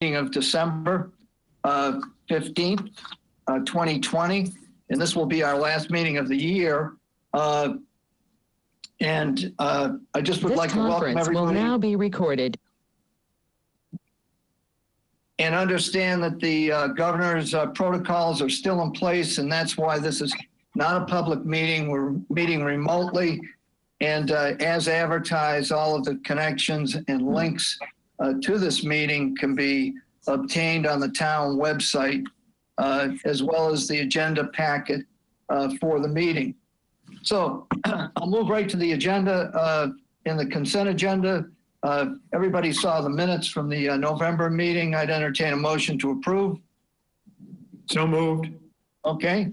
meeting of December 15th, 2020, and this will be our last meeting of the year. I just would like to welcome everybody. This conference will now be recorded. And understand that the governor's protocols are still in place, and that's why this is not a public meeting. We're meeting remotely, and as advertised, all of the connections and links to this meeting can be obtained on the town website, as well as the agenda packet for the meeting. So I'll move right to the agenda. In the consent agenda, everybody saw the minutes from the November meeting. I'd entertain a motion to approve. So moved. Okay.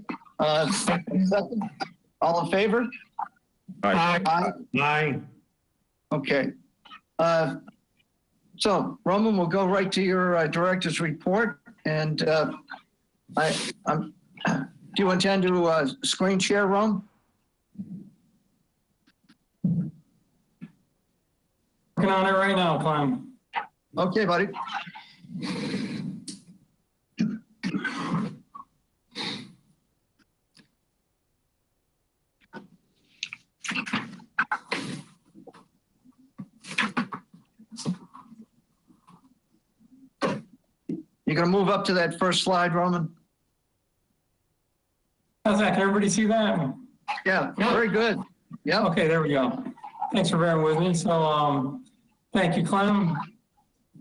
Second. All in favor? Aye. Aye. Aye. Okay. So Roman, we'll go right to your director's report. And do you intend to screen share, Roman? Working on it right now, Clem. Okay, buddy. You're going to move up to that first slide, Roman? How's that? Can everybody see that? Yeah, very good. Yeah. Okay, there we go. Thanks for bearing with me. So thank you, Clem.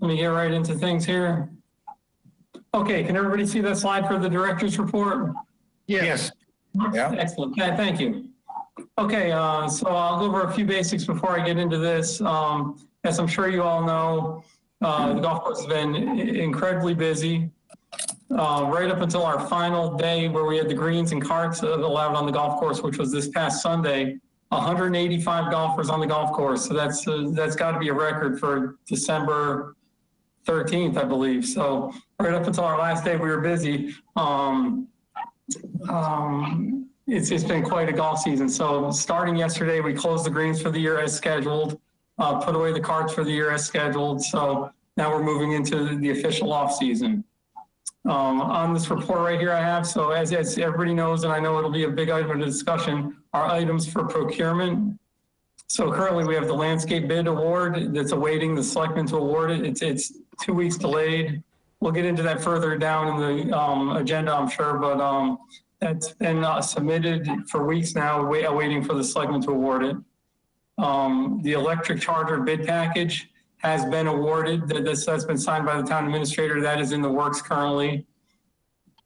Let me get right into things here. Okay, can everybody see that slide for the director's report? Yes. Yeah. Excellent. Thank you. Okay, so I'll go over a few basics before I get into this. As I'm sure you all know, the golf course has been incredibly busy. Right up until our final day where we had the greens and carts allowed on the golf course, which was this past Sunday, 185 golfers on the golf course. So that's got to be a record for December 13th, I believe. So right up until our last day, we were busy. It's been quite a golf season. So starting yesterday, we closed the greens for the year as scheduled, put away the carts for the year as scheduled. So now we're moving into the official off season. On this report right here I have, so as everybody knows, and I know it'll be a big item of discussion, are items for procurement. So currently we have the landscape bid award that's awaiting the selectmen to award it. It's 2 weeks delayed. We'll get into that further down in the agenda, I'm sure, but that's been submitted for weeks now, awaiting for the selectmen to award it. The electric charger bid package has been awarded. That's been signed by the town administrator. That is in the works currently.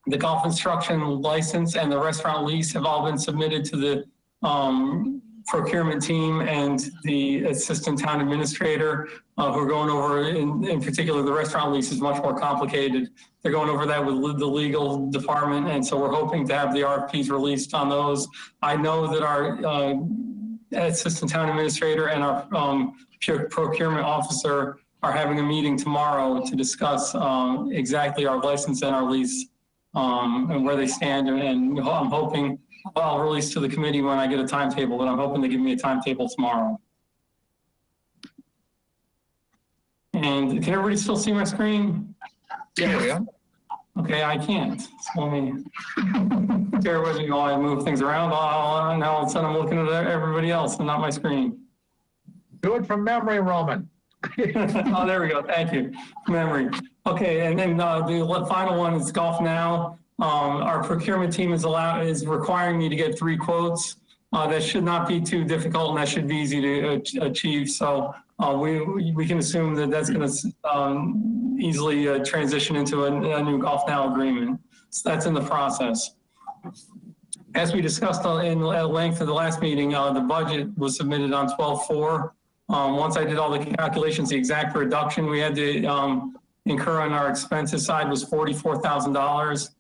The golf instruction license and the restaurant lease have all been submitted to the procurement team and the assistant town administrator who are going over, in particular, the restaurant lease is much more complicated. They're going over that with the legal department, and so we're hoping to have the RFPs released on those. I know that our assistant town administrator and our procurement officer are having a meeting tomorrow to discuss exactly our license and our lease and where they stand. And I'm hoping I'll release to the committee when I get a timetable, but I'm hoping they give me a timetable tomorrow. And can everybody still see my screen? Yeah. Okay, I can't. So let me bear with me while I move things around. Now all of a sudden I'm looking at everybody else and not my screen. Do it from memory, Roman. Oh, there we go. Thank you. Memory. Okay, and then the final one is Golf Now. Our procurement team is requiring me to get 3 quotes. That should not be too difficult, and that should be easy to achieve. So we can assume that that's going to easily transition into a new Golf Now agreement. So that's in the process. As we discussed at length at the last meeting, the budget was submitted on 12/4. Once I did all the calculations, the exact reduction we had to incur on our expenses side was $44,000.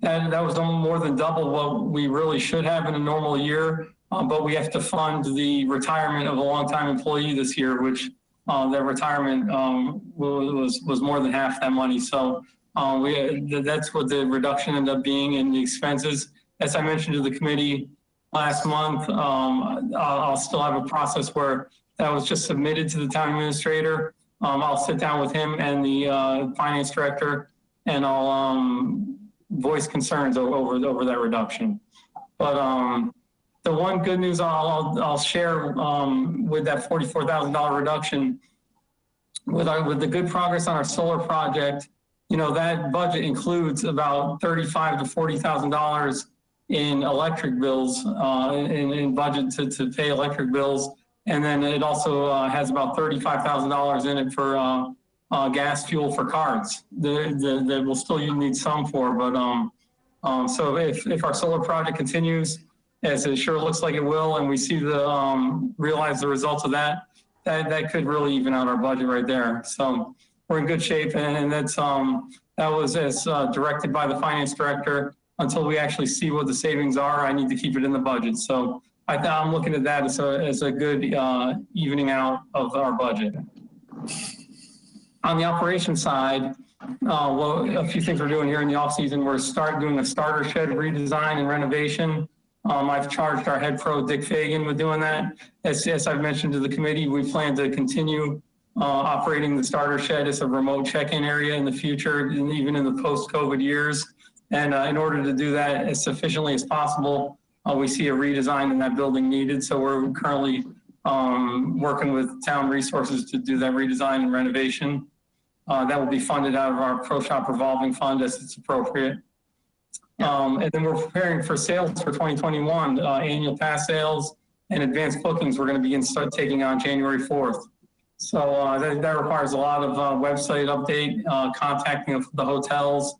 That was more than double what we really should have in a normal year, but we have to fund the retirement of a longtime employee this year, which their retirement was more than half that money. So that's what the reduction ended up being in the expenses. As I mentioned to the committee last month, I'll still have a process where that was just submitted to the town administrator. I'll sit down with him and the finance director, and I'll voice concerns over that reduction. But the one good news I'll share with that $44,000 reduction, with the good progress on our solar project, that budget includes about $35,000 to $40,000 in electric bills, in budget to pay electric bills. And then it also has about $35,000 in it for gas fuel for cards that we'll still need some for. But so if our solar project continues, as it sure looks like it will, and we see realize the results of that could really even out our budget right there. So we're in good shape, and that was as directed by the finance director. Until we actually see what the savings are, I need to keep it in the budget. So I'm looking at that as a good evening out of our budget. On the operations side, a few things we're doing here in the off season. We're doing a starter shed redesign and renovation. I've charged our head pro, Dick Fagan, with doing that. As I've mentioned to the committee, we plan to continue operating the starter shed as a remote check-in area in the future, and even in the post-COVID years. And in order to do that as sufficiently as possible, we see a redesign in that building needed. So we're currently working with town resources to do that redesign and renovation. That will be funded out of our Pro Shop revolving fund as it's appropriate. And then we're preparing for sales for 2021, annual pass sales and advanced bookings. We're going to start taking on January 4th. So that requires a lot of website update, contacting the hotels,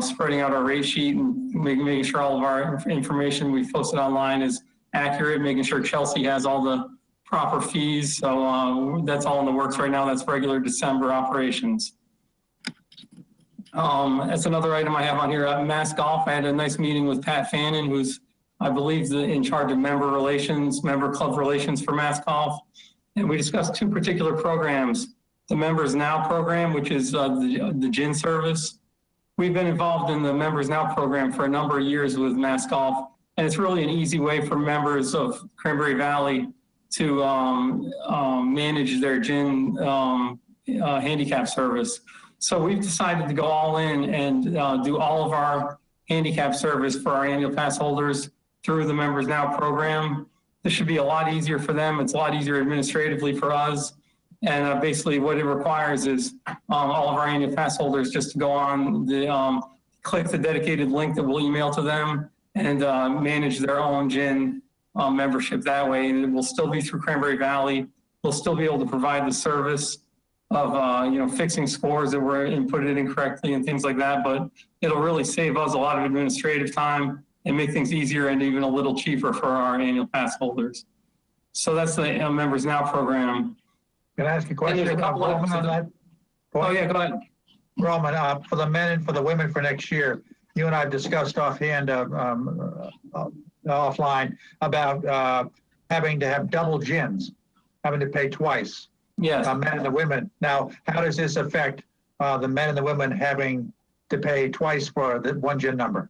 spreading out our rate sheet, and making sure all of our information we posted online is accurate, making sure Chelsea has all the proper fees. So that's all in the works right now. That's regular December operations. That's another item I have on here. Mass Golf, I had a nice meeting with Pat Fannin, who's, I believe, in charge of member club relations for Mass Golf. And we discussed two particular programs. The Members Now program, which is the gin service. We've been involved in the Members Now program for a number of years with Mass Golf, and it's really an easy way for members of Cranberry Valley to manage their gin handicap service. So we've decided to go all in and do all of our handicap service for our annual pass holders through the Members Now program. This should be a lot easier for them. It's a lot easier administratively for us. And basically what it requires is all of our annual pass holders just to go on click the dedicated link that we'll email to them and manage their own gin membership that way. And it will still be through Cranberry Valley. We'll still be able to provide the service of fixing scores that were inputted incorrectly and things like that. But it'll really save us a lot of administrative time and make things easier and even a little cheaper for our annual pass holders. So that's the Members Now program. Can I ask a question? On that? Oh yeah, go ahead. Roman, for the men and for the women for next year, you and I discussed offhand, offline, about having to have double gins, having to pay twice. Yes. Men and the women. Now, how does this affect the men and the women having to pay twice for the one gin number?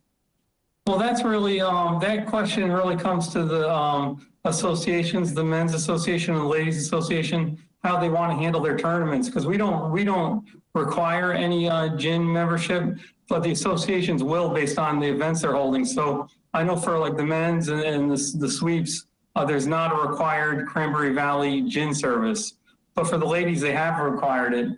Well, that's really, that question really comes to the associations, the Men's Association and the Ladies Association, how they want to handle their tournaments, because we don't require any gin membership, but the associations will based on the events they're holding. So I know for like the men's and the sweeps, there's not a required Cranberry Valley gin service, but for the ladies, they have required it.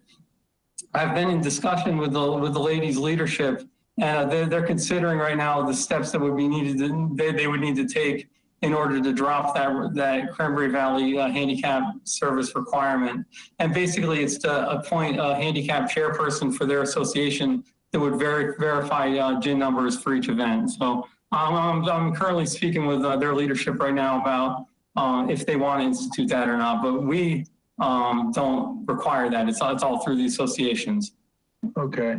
I've been in discussion with the ladies' leadership, and they're considering right now the steps that would be needed, they would need to take in order to drop that Cranberry Valley handicap service requirement. And basically it's to appoint a handicap chairperson for their association that would verify gin numbers for each event. So I'm currently speaking with their leadership right now about if they want to institute that or not, but we don't require that. It's all through the associations. Okay.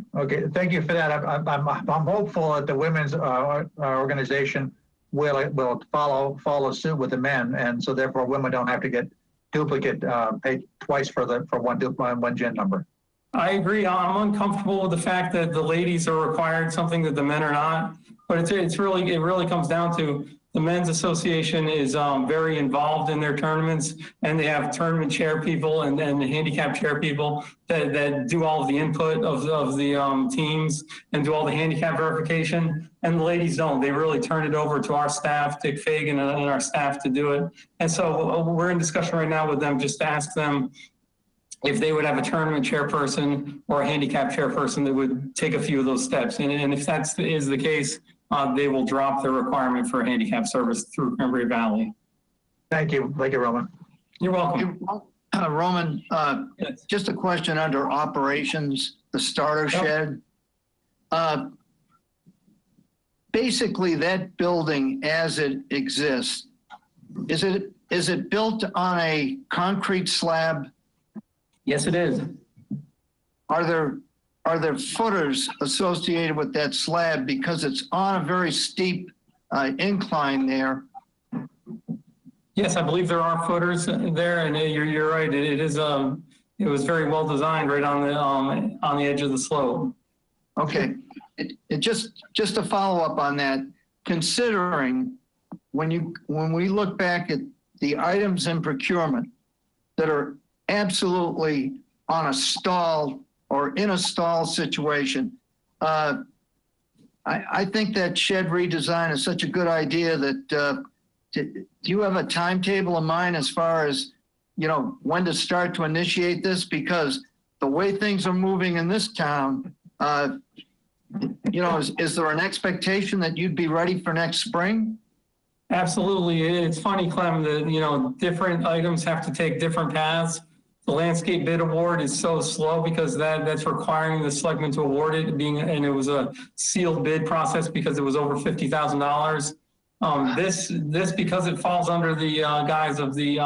Thank you for that. I'm hopeful that the women's organization will follow suit with the men, and so therefore women don't have to get duplicate paid twice for one gin number. I agree. I'm uncomfortable with the fact that the ladies are required something that the men are not, but it really comes down to The Men's Association is very involved in their tournaments, and they have tournament chair people and handicap chair people that do all of the input of the teams and do all the handicap verification. And the ladies don't. They really turn it over to our staff, Dick Fagan and our staff, to do it. And so we're in discussion right now with them just to ask them if they would have a tournament chairperson or a handicap chairperson that would take a few of those steps. And if that is the case, they will drop the requirement for handicap service through Cranberry Valley. Thank you, Roman. You're welcome. Roman, Yes. just a question under operations, the starter shed. Basically, that building as it exists, is it built on a concrete slab? Yes, it is. Are there footers associated with that slab because it's on a very steep incline there? Yes, I believe there are footers there, and you're right. It is it was very well designed right on the edge of the slope. Okay, it just to follow up on that, considering when we look back at the items in procurement that are absolutely on a stall or in a stall situation, I think that shed redesign is such a good idea that do you have a timetable in mind as far as, when to start to initiate this? Because the way things are moving in this town, is there an expectation that you'd be ready for next spring? Absolutely. It's funny, Clem, that, different items have to take different paths. The landscape bid award is so slow because that's requiring the selectmen to award it, and it was a sealed bid process because it was over $50,000. This because it falls under the guise of the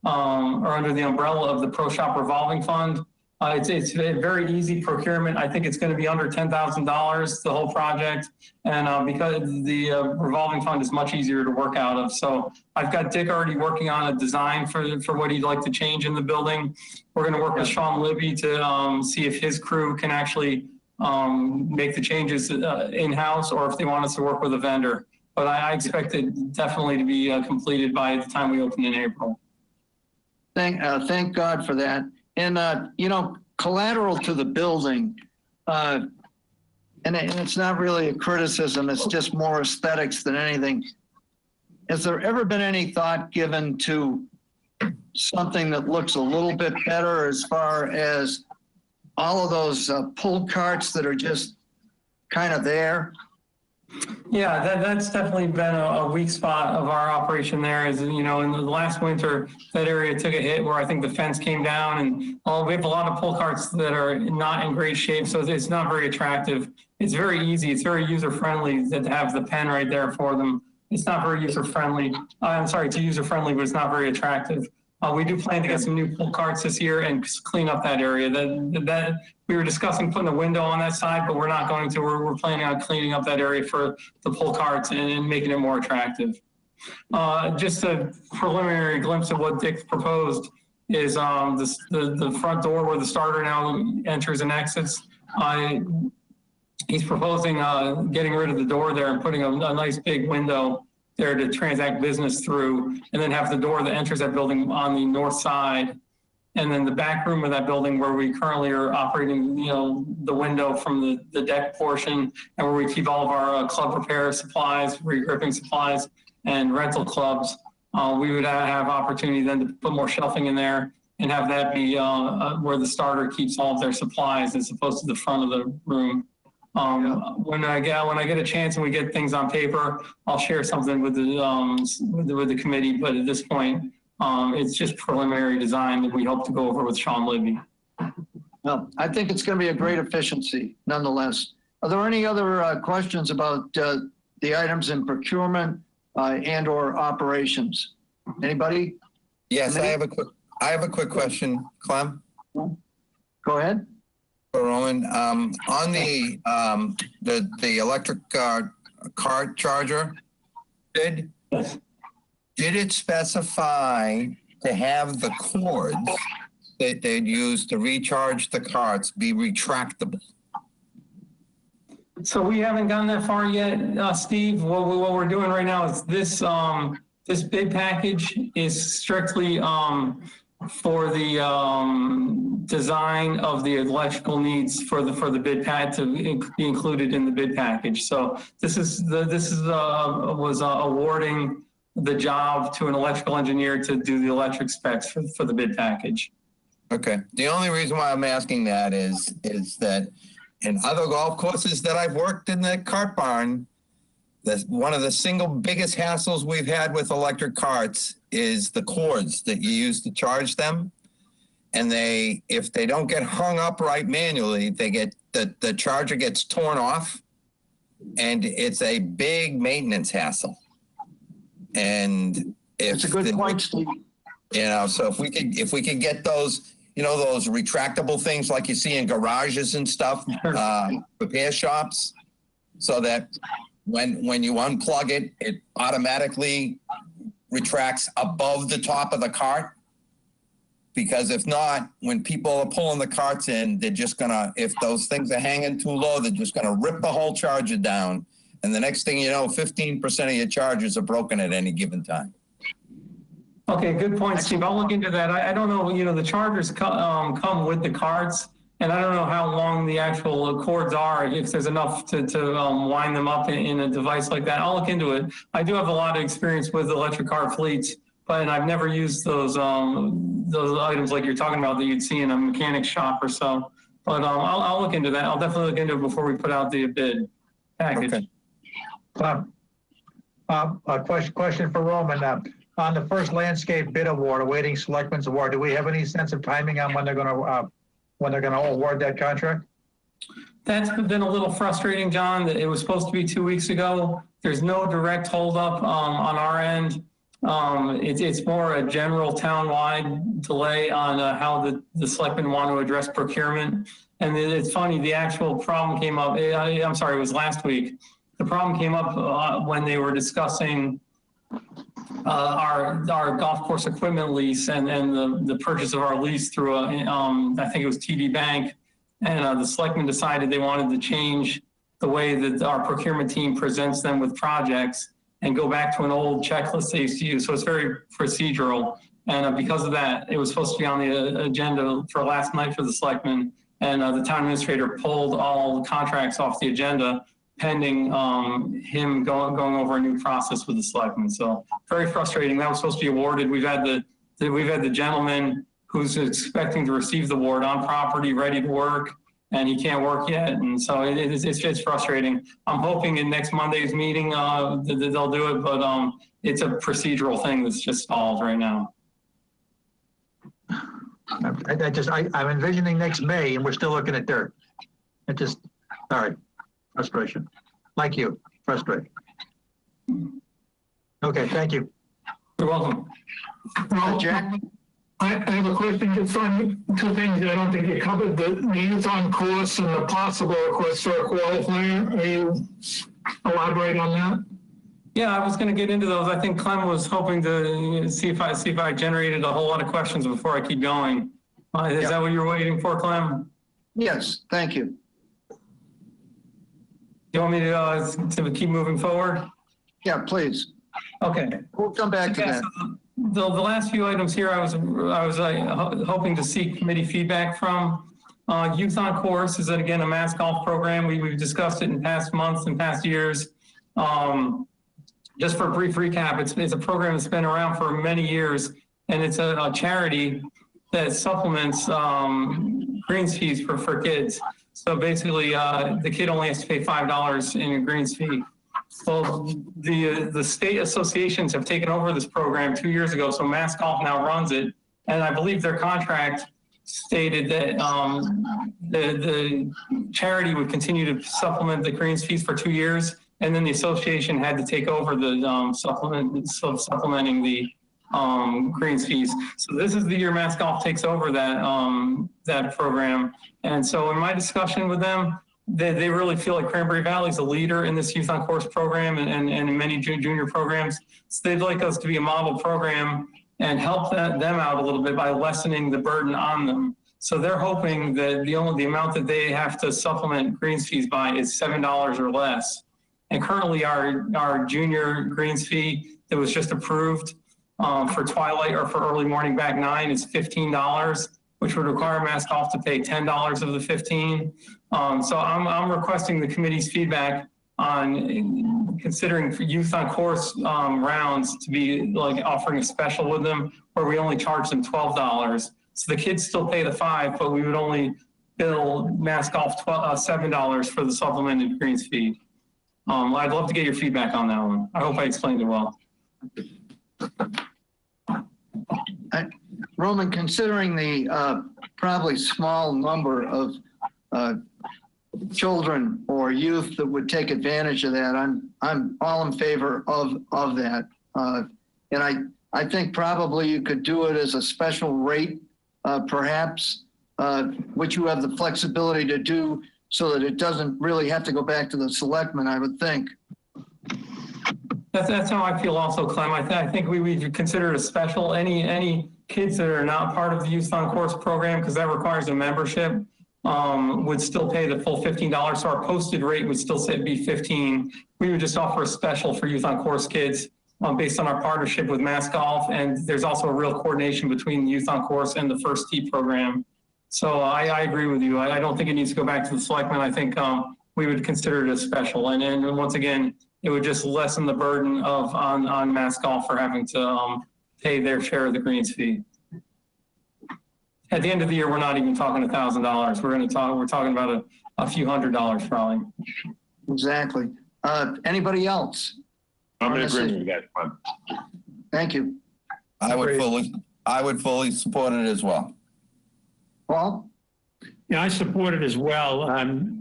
or under the umbrella of the Pro Shop revolving fund. It's a very easy procurement. I think it's going to be under $10,000, the whole project. And because the revolving fund is much easier to work out of. So I've got Dick already working on a design for what he'd like to change in the building. We're going to work with Sean Libby to see if his crew can actually make the changes in-house, or if they want us to work with a vendor. But I expect it definitely to be completed by the time we open in April. Thank God for that. And, collateral to the building, and it's not really a criticism, it's just more aesthetics than anything. Has there ever been any thought given to something that looks a little bit better as far as all of those pull carts that are just kind of there? Yeah, that's definitely been a weak spot of our operation there. Is, in the last winter, that area took a hit where I think the fence came down, and we have a lot of pull carts that are not in great shape, so it's not very attractive. It's very easy. It's very user-friendly to have the pen right there for them. It's not very user-friendly. I'm sorry, it's user-friendly, but it's not very attractive. We do plan to get some new pull carts this year and clean up that area. That we were discussing putting a window on that side, but we're not going to. We're planning on cleaning up that area for the pull carts and making it more attractive. Just a preliminary glimpse of what Dick proposed is the front door where the starter now enters and exits. He's proposing getting rid of the door there and putting a nice big window there to transact business through, and then have the door that enters that building on the north side. And then the back room of that building where we currently are operating, the window from the deck portion, and where we keep all of our club repair supplies, re-gripping supplies, and rental clubs. We would have opportunity then to put more shelving in there and have that be where the starter keeps all of their supplies as opposed to the front of the room. When I get a chance and we get things on paper, I'll share something with the committee. But at this point, it's just preliminary design that we hope to go over with Sean Libby. Well, I think it's going to be a great efficiency, nonetheless. Are there any other questions about the items in procurement and/or operations? Anybody? Yes, I have a quick question, Clem. Go ahead. Roman, on the electric car charger bid, did it specify to have the cords that they'd use to recharge the carts be retractable? So we haven't gotten that far yet, Steve. What we're doing right now is this this bid package is strictly for the design of the electrical needs for the bid pad to be included in the bid package. So this was awarding the job to an electrical engineer to do the electric specs for the bid package. Okay. The only reason why I'm asking that is that in other golf courses that I've worked in the cart barn, one of the single biggest hassles we've had with electric carts is the cords that you use to charge them. And if they don't get hung up right manually, the charger gets torn off, and it's a big maintenance hassle. And It's a good point, Steve. So if we could get those, those retractable things like you see in garages and stuff, repair shops, so that when you unplug it, it automatically retracts above the top of the cart. Because if not, when people are pulling the carts in, they're just if those things are hanging too low, they're just gonna rip the whole charger down. And the next thing you know, 15% of your chargers are broken at any given time. Okay, good point, Steve. I'll look into that. I don't know, the chargers come with the carts, and I don't know how long the actual cords are, if there's enough to wind them up in a device like that. I'll look into it. I do have a lot of experience with electric car fleets, but I've never used those items like you're talking about that you'd see in a mechanic shop or so. But I'll look into that. I'll definitely look into it before we put out the bid package. Okay. A question for Roman. On the first landscape bid award, awaiting selectmen's award, do we have any sense of timing on when they're going to award that contract? That's been a little frustrating, John. That it was supposed to be 2 weeks ago. There's no direct holdup on our end. It's more a general town-wide delay on how the selectmen want to address procurement. And it's funny, the actual problem came up. I'm sorry, it was last week. The problem came up when they were discussing our golf course equipment lease and the purchase of our lease through I think it was TD Bank, and the selectmen decided they wanted to change the way that our procurement team presents them with projects and go back to an old checklist they used to use. So it's very procedural, and because of that, it was supposed to be on the agenda for last night for the selectmen, and the town administrator pulled all the contracts off the agenda pending him going over a new process with the selectmen. So very frustrating. That was supposed to be awarded. We've had the gentleman who's expecting to receive the award on property, ready to work, and he can't work yet. And so it's frustrating. I'm hoping in next Monday's meeting that they'll do it, but it's a procedural thing that's just stalled right now. I'm envisioning next May, and we're still looking at dirt. Sorry. Frustration. Like you, frustrating. Okay, thank you. You're welcome. Well, Jack? I have a question just on two things that I don't think you covered, the youth on course and the possible request for a qualifier. Are you elaborate on that? Yeah, I was going to get into those. I think Clem was hoping to see if I generated a whole lot of questions before I keep going. Is that what you're waiting for, Clem? Yes, thank you. You want me to keep moving forward? Yeah, please. Okay. We'll come back to that. So the last few items here, I was hoping to seek committee feedback from. Youth on Course is, again, a mass golf program. We've discussed it in past months and past years. Just for a brief recap, it's a program that's been around for many years, and it's a charity that supplements greens fees for kids. So basically, the kid only has to pay $5 in a greens fee. Well, the state associations have taken over this program 2 years ago, so Mass Golf now runs it, and I believe their contract stated that the charity would continue to supplement the greens fees for 2 years, and then the association had to take over the supplementing the greens fees. So this is the year Mass Golf takes over that program. And so in my discussion with them, they really feel like Cranberry Valley is a leader in this Youth on Course program and in many junior programs. So they'd like us to be a model program and help them out a little bit by lessening the burden on them. So they're hoping that the amount that they have to supplement greens fees by is $7 or less. And currently our junior greens fee that was just approved for twilight or for early morning back 9 is $15, which would require Mass Golf to pay $10 of the 15. So I'm requesting the committee's feedback on considering for youth on course rounds to be like offering a special with them where we only charge them $12. So the kids still pay the $5, but we would only bill Mass Golf $7 for the supplemented greens fee. I'd love to get your feedback on that one. I hope I explained it well. Roman, considering the probably small number of children or youth that would take advantage of that, I'm all in favor of that. And I think probably you could do it as a special rate, perhaps, which you have the flexibility to do so that it doesn't really have to go back to the selectmen, I would think. That's how I feel also, Clem. I think we consider it a special. Any kids that are not part of the Youth on Course program, because that requires a membership, would still pay the full $15. So our posted rate would still say be 15. We would just offer a special for Youth on Course kids based on our partnership with Mass Golf. And there's also a real coordination between Youth on Course and the First Tee program. So I agree with you. I don't think it needs to go back to the selectmen. I think we would consider it a special. And once again, it would just lessen the burden on Mass Golf for having to pay their share of the greens fee. At the end of the year, we're not even talking $1,000. We're talking about a few $100s probably. Exactly. Anybody else? I'm in agreement with that one. Thank you. I would fully support it as well. Paul? Yeah, I support it as well.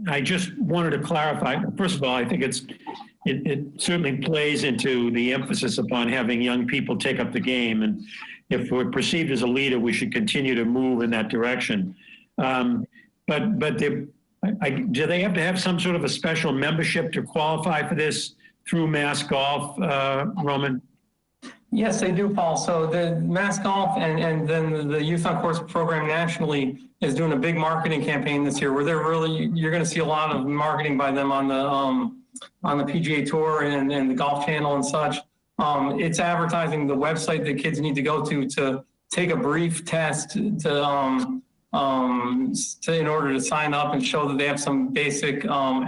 I just wanted to clarify. First of all, I think it certainly plays into the emphasis upon having young people take up the game. And if we're perceived as a leader, we should continue to move in that direction. But do they have to have some sort of a special membership to qualify for this through Mass Golf, Roman? Yes, they do, Paul. So the Mass Golf and then the Youth on Course program nationally is doing a big marketing campaign this year where you're going to see a lot of marketing by them on the PGA Tour and the Golf Channel and such. It's advertising the website that kids need to go to take a brief test in order to sign up and show that they have some basic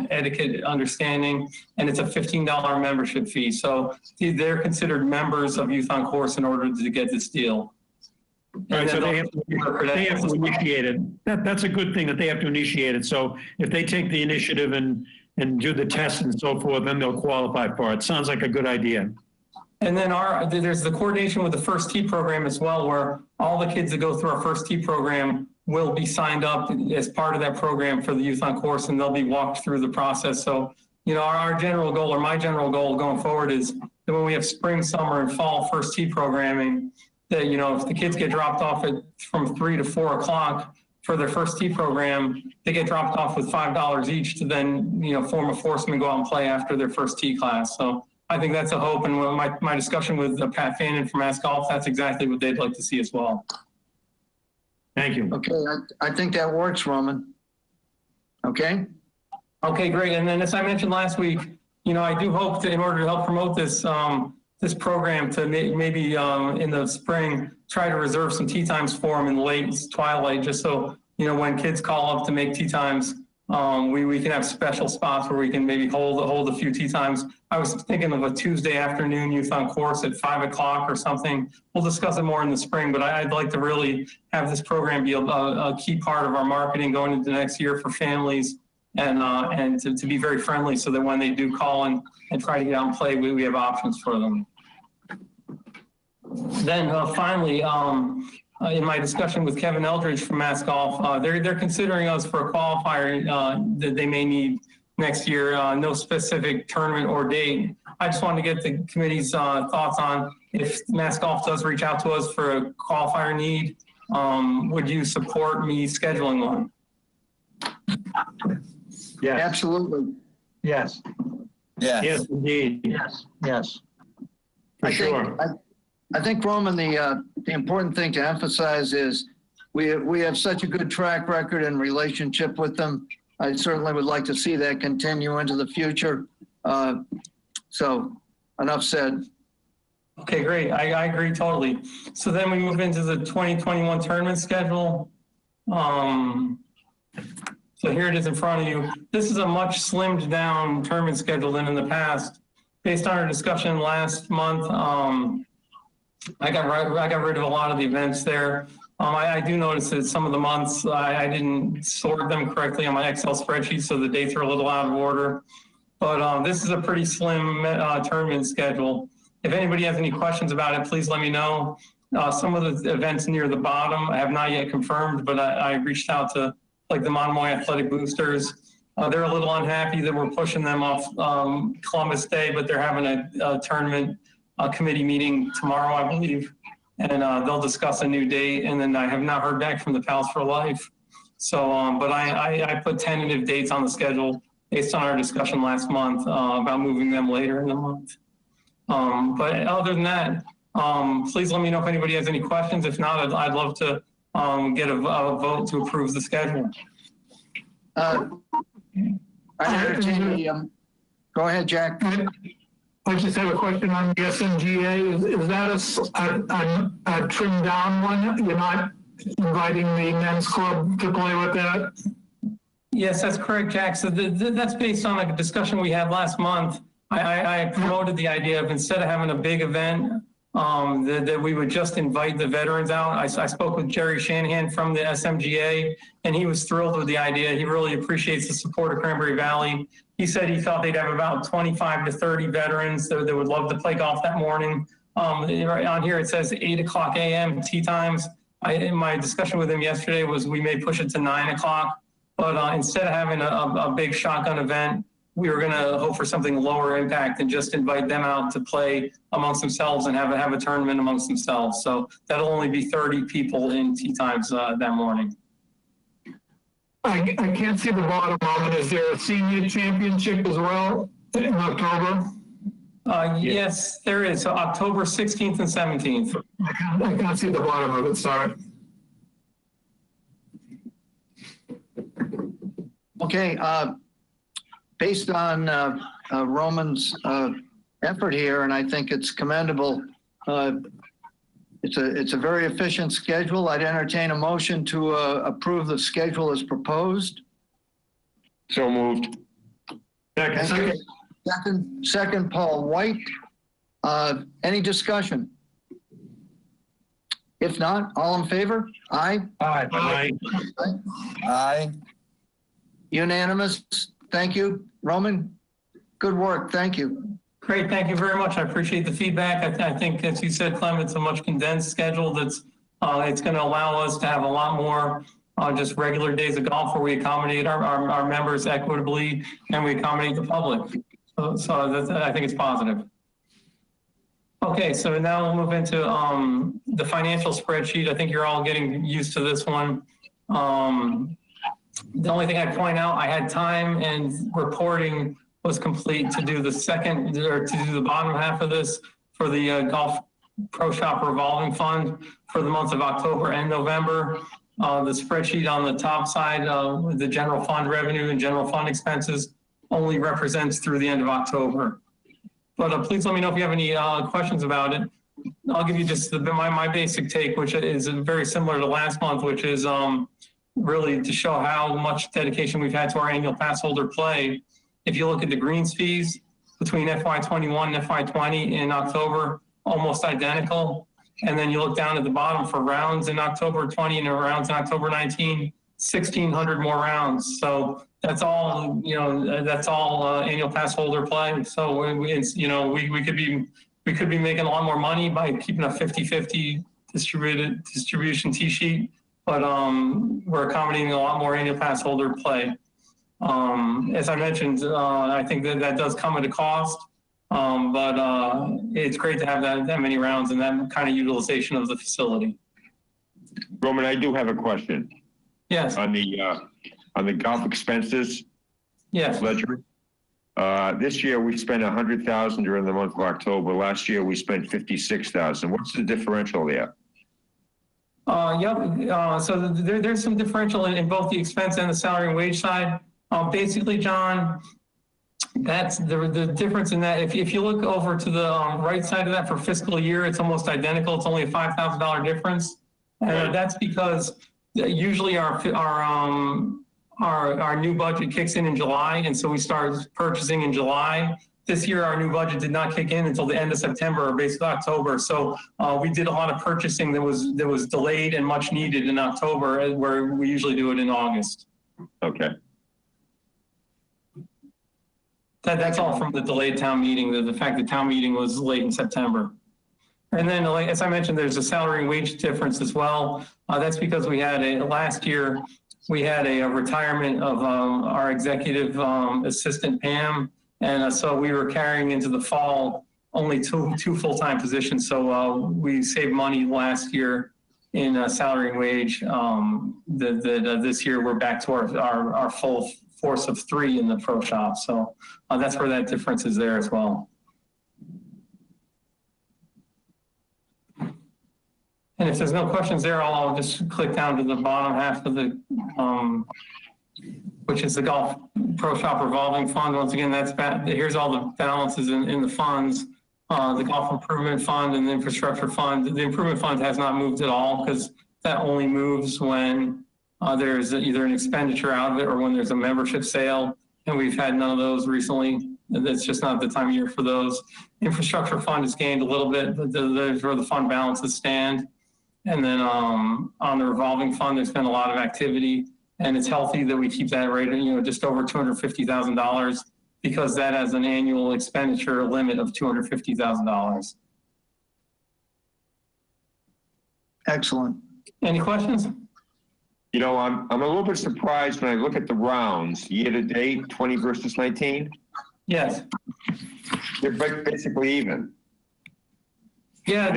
etiquette understanding, and it's a $15 membership fee. So they're considered members of Youth on Course in order to get this deal. Right, so they have to initiate it. That's a good thing that they have to initiate it. So if they take the initiative and do the tests and so forth, then they'll qualify for it. Sounds like a good idea. And then there's the coordination with the First Tee program as well, where all the kids that go through our First Tee program will be signed up as part of that program for the Youth on Course, and they'll be walked through the process. So, our general goal, or my general goal going forward, is that when we have spring, summer, and fall First Tee programming, that, if the kids get dropped off from 3 to 4 o'clock for their First Tee program, they get dropped off with $5 each to then, form a foursome and go out and play after their First Tee class. So I think that's a hope. And my discussion with Pat Fannin from Mass Golf, that's exactly what they'd like to see as well. Thank you. Okay, I think that works, Roman. Okay? Okay, great. And then as I mentioned last week, I do hope that in order to help promote this program to maybe in the spring, try to reserve some tee times for them in late twilight, just so, when kids call up to make tee times, we can have special spots where we can maybe hold a few tee times. I was thinking of a Tuesday afternoon Youth on Course at 5 o'clock or something. We'll discuss it more in the spring, but I'd like to really have this program be a key part of our marketing going into next year for families and to be very friendly so that when they do call and try to get out and play, we have options for them. Then finally, in my discussion with Kevin Eldridge from Mass Golf, they're considering us for a qualifier that they may need next year. No specific tournament or date. I just wanted to get the committee's thoughts on if Mass Golf does reach out to us for a qualifier need, would you support me scheduling one? Yes. Absolutely. Yes. Yeah. Yes, indeed. Yes. For sure. I think, Roman, the important thing to emphasize is we have such a good track record and relationship with them. I certainly would like to see that continue into the future. So enough said. Okay, great. I agree totally. So then we move into the 2021 tournament schedule. So here it is in front of you. This is a much slimmed down tournament schedule than in the past. Based on our discussion last month, I got rid of a lot of the events there. I do notice that some of the months I didn't sort them correctly on my Excel spreadsheet, so the dates are a little out of order. But this is a pretty slim tournament schedule. If anybody has any questions about it, please let me know. Some of the events near the bottom I have not yet confirmed, but I reached out to like the Monomoy Athletic Boosters. They're a little unhappy that we're pushing them off Columbus Day, but they're having a tournament committee meeting tomorrow, I believe. And they'll discuss a new date. And then I have not heard back from the Pals for Life. So, but I put tentative dates on the schedule based on our discussion last month about moving them later in the month. But other than that, please let me know if anybody has any questions. If not, I'd love to get a vote to approve the schedule. Go ahead, Jack. I just have a question on the SMGA. Is that a trimmed down one? You're not inviting the men's club to play with that? Yes, that's correct, Jack. So that's based on a discussion we had last month. I promoted the idea of instead of having a big event, that we would just invite the veterans out. I spoke with Jerry Shanahan from the SMGA, and he was thrilled with the idea. He really appreciates the support of Cranberry Valley. He said he thought they'd have about 25 to 30 veterans that would love to play golf that morning. On here it says 8 o'clock a.m. tee times. In my discussion with him yesterday was we may push it to 9 o'clock, but instead of having a big shotgun event, we were going to hope for something lower impact and just invite them out to play amongst themselves and have a tournament amongst themselves. So that'll only be 30 people in tee times that morning. I can't see the bottom of it. Is there a senior championship as well in October? Yes, there is. So October 16th and 17th. I can't see the bottom of it, sorry. Okay, based on Roman's effort here, and I think it's commendable, it's a very efficient schedule. I'd entertain a motion to approve the schedule as proposed. So moved. Second, Paul White. Any discussion? If not, all in favor? Aye. Aye. Aye. Unanimous. Thank you. Roman, good work. Thank you. Great. Thank you very much. I appreciate the feedback. I think, as you said, Clem, it's a much condensed schedule that's it's going to allow us to have a lot more just regular days of golf where we accommodate our members equitably and we accommodate the public. So that's, I think it's positive. Okay, so now we'll move into the financial spreadsheet. I think you're all getting used to this one. The only thing I'd point out, I had time and reporting was complete to do the second, or to do the bottom half of this for the Golf Pro Shop revolving fund for the months of October and November. The spreadsheet on the top side, the general fund revenue and general fund expenses only represents through the end of October. But please let me know if you have any questions about it. I'll give you just my basic take, which is very similar to last month, which is really to show how much dedication we've had to our annual pass holder play. If you look at the greens fees between FY21 and FY20 in October, almost identical. And then you look down at the bottom for rounds in October 20 and rounds in October 19, 1,600 more rounds. So that's all, that's all annual pass holder play. So we could be making a lot more money by keeping a 50-50 distribution tee sheet, but we're accommodating a lot more annual pass holder play. As I mentioned, I think that does come at a cost, but it's great to have that many rounds and that kind of utilization of the facility. Roman, I do have a question. Yes. On the golf expenses. Yes. Ledger. This year we spent $100,000 during the month of October. Last year we spent $56,000. What's the differential there? Yep. So there's some differential in both the expense and the salary and wage side. Basically, John, that's the difference in that. If you look over to the right side of that for fiscal year, it's almost identical. It's only a $5,000 difference. And that's because usually our new budget kicks in July. And so we start purchasing in July. This year, our new budget did not kick in until the end of September or basically October. So we did a lot of purchasing that was delayed and much needed in October, where we usually do it in August. Okay. That's all from the delayed town meeting, the fact that town meeting was late in September. And then, like, as I mentioned, there's a salary and wage difference as well. That's because we had last year, we had a retirement of our executive assistant, Pam. And so we were carrying into the fall only two full-time positions. So we saved money last year in salary and wage. This year we're back to our full force of 3 in the pro shop. So that's where that difference is there as well. And if there's no questions there, I'll just click down to the bottom half of the, which is the Golf Pro Shop Revolving Fund. Once again, here's all the balances in the funds. The Golf Improvement Fund and the Infrastructure Fund. The Improvement Fund has not moved at all because that only moves when there's either an expenditure out of it or when there's a membership sale. And we've had none of those recently. It's just not the time of year for those. Infrastructure Fund has gained a little bit. There's where the fund balances stand. And then on the revolving fund, there's been a lot of activity, and it's healthy that we keep that rate, just over $250,000 because that has an annual expenditure limit of $250,000. Excellent. Any questions? I'm a little bit surprised when I look at the rounds year to date, 20 versus 19. Yes. They're basically even. Yeah, And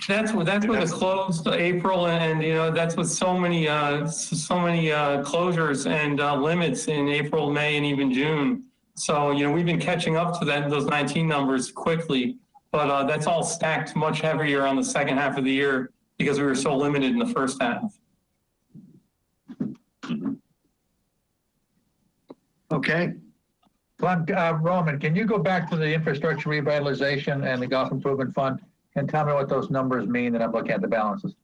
that's with a closed April, and that's with so many closures and limits in April, May, and even June. So we've been catching up to those 19 numbers quickly, but that's all stacked much heavier on the second half of the year because we were so limited in the first half. Okay. Roman, can you go back to the infrastructure revitalization and the golf improvement fund and tell me what those numbers mean that I'm looking at the balances?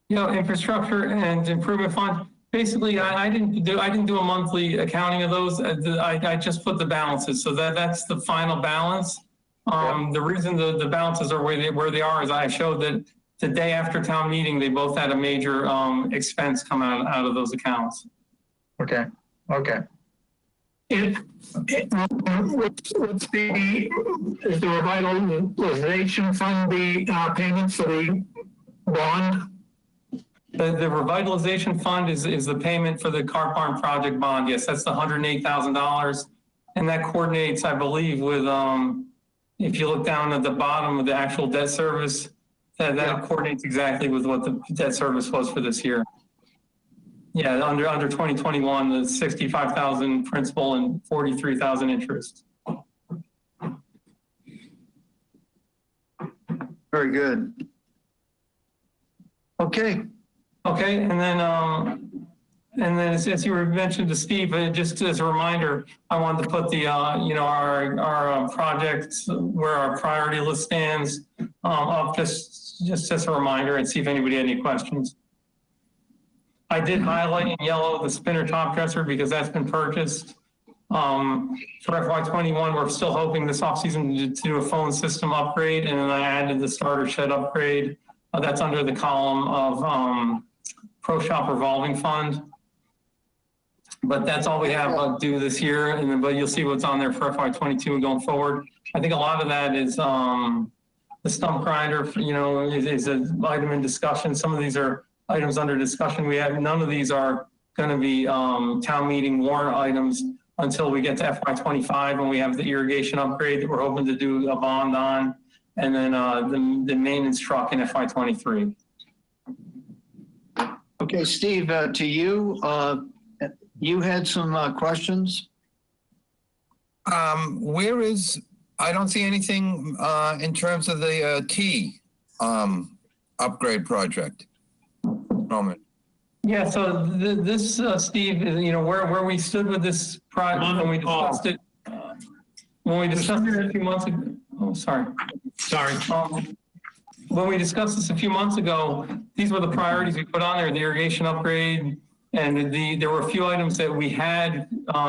Infrastructure and improvement fund. Basically, I didn't do a monthly accounting of those. I just put the balances, so that's the final balance. The reason the balances are where they are is I showed that the day after town meeting, they both had a major expense come out of those accounts. Okay. Is the revitalization fund the payments for the bond? The revitalization fund is the payment for the Car Barn project bond. Yes, that's the $108,000, and that coordinates, I believe, with if you look down at the bottom of the actual debt service, that coordinates exactly with what the debt service was for this year. Yeah, under 2021, the 65,000 principal and 43,000 interest. Very good. Okay. And then as you were mentioned to Steve, just as a reminder, I wanted to put the our projects where our priority list stands up just as a reminder and see if anybody had any questions. I did highlight in yellow the spinner top dresser because that's been purchased. For FY21, we're still hoping this offseason to do a phone system upgrade, and then I added the starter shed upgrade. That's under the column of Pro Shop Revolving Fund. But that's all we have due this year, but you'll see what's on there for FY22 and going forward. I think a lot of that is the stump grinder, is an item in discussion. Some of these are items under discussion. None of these are going to be town meeting warrant items until we get to FY25 when we have the irrigation upgrade that we're hoping to do a bond on, and then the maintenance truck in FY23. Okay, Steve, to you, you had some questions? I don't see anything in terms of the T. upgrade project? Moment. Yeah, so this, Steve, is, where we stood with this project when we discussed it. When we discussed it a few months ago. Oh, sorry. Sorry. When we discussed this a few months ago, these were the priorities we put on there: the irrigation upgrade, and there were a few items that we had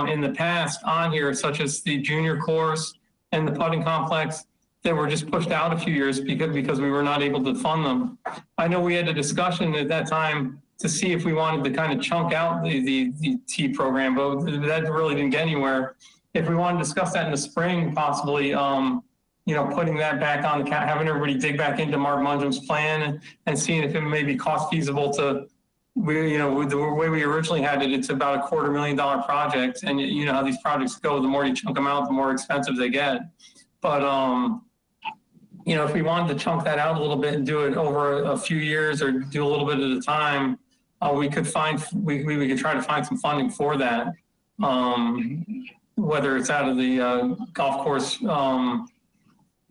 in the past on here, such as the junior course and the putting complex, that were just pushed out a few years because we were not able to fund them. I know we had a discussion at that time to see if we wanted to kind of chunk out the T program, but that really didn't get anywhere. If we want to discuss that in the spring, possibly, putting that back on, having everybody dig back into Mark Mungham's plan and seeing if it may be cost feasible to, the way we originally had it, it's about $250,000 project. And you know how these projects go, the more you chunk them out, the more expensive they get. But, if we wanted to chunk that out a little bit and do it over a few years or do a little bit at a time, we could try to find some funding for that. Whether it's out of the golf course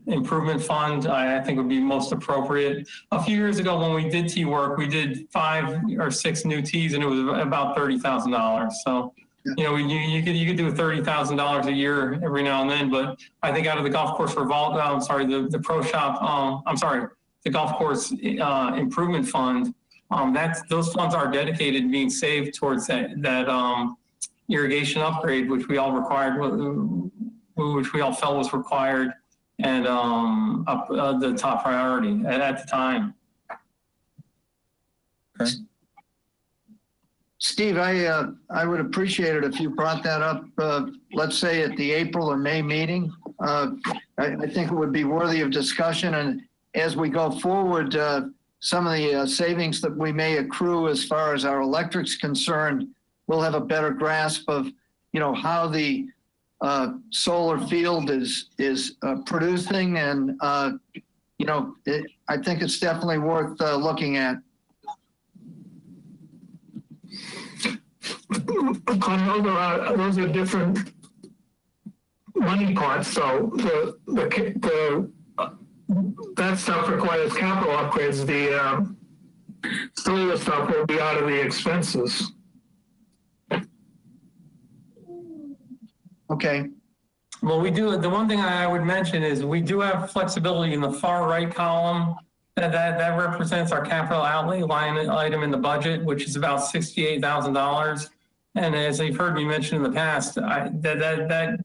improvement fund, I think would be most appropriate. A few years ago when we did tee work, we did 5 or 6 new tees and it was about $30,000. So, you could do $30,000 a year every now and then, but I think out of the golf course the pro shop, the golf course improvement fund, those funds are dedicated being saved towards that irrigation upgrade, which we all felt was required and the top priority at the time. Okay. Steve, I would appreciate it if you brought that up, let's say at the April or May meeting. I think it would be worthy of discussion. And as we go forward, some of the savings that we may accrue as far as our electric's concerned, we'll have a better grasp of, how the solar field is producing. And, I think it's definitely worth looking at. I know those are different money parts. So that stuff requires capital upgrades. The solar stuff will be out of the expenses. Okay. Well, we do. The one thing I would mention is we do have flexibility in the far right column. That represents our capital outlay line item in the budget, which is about $68,000. And as you've heard me mention in the past, that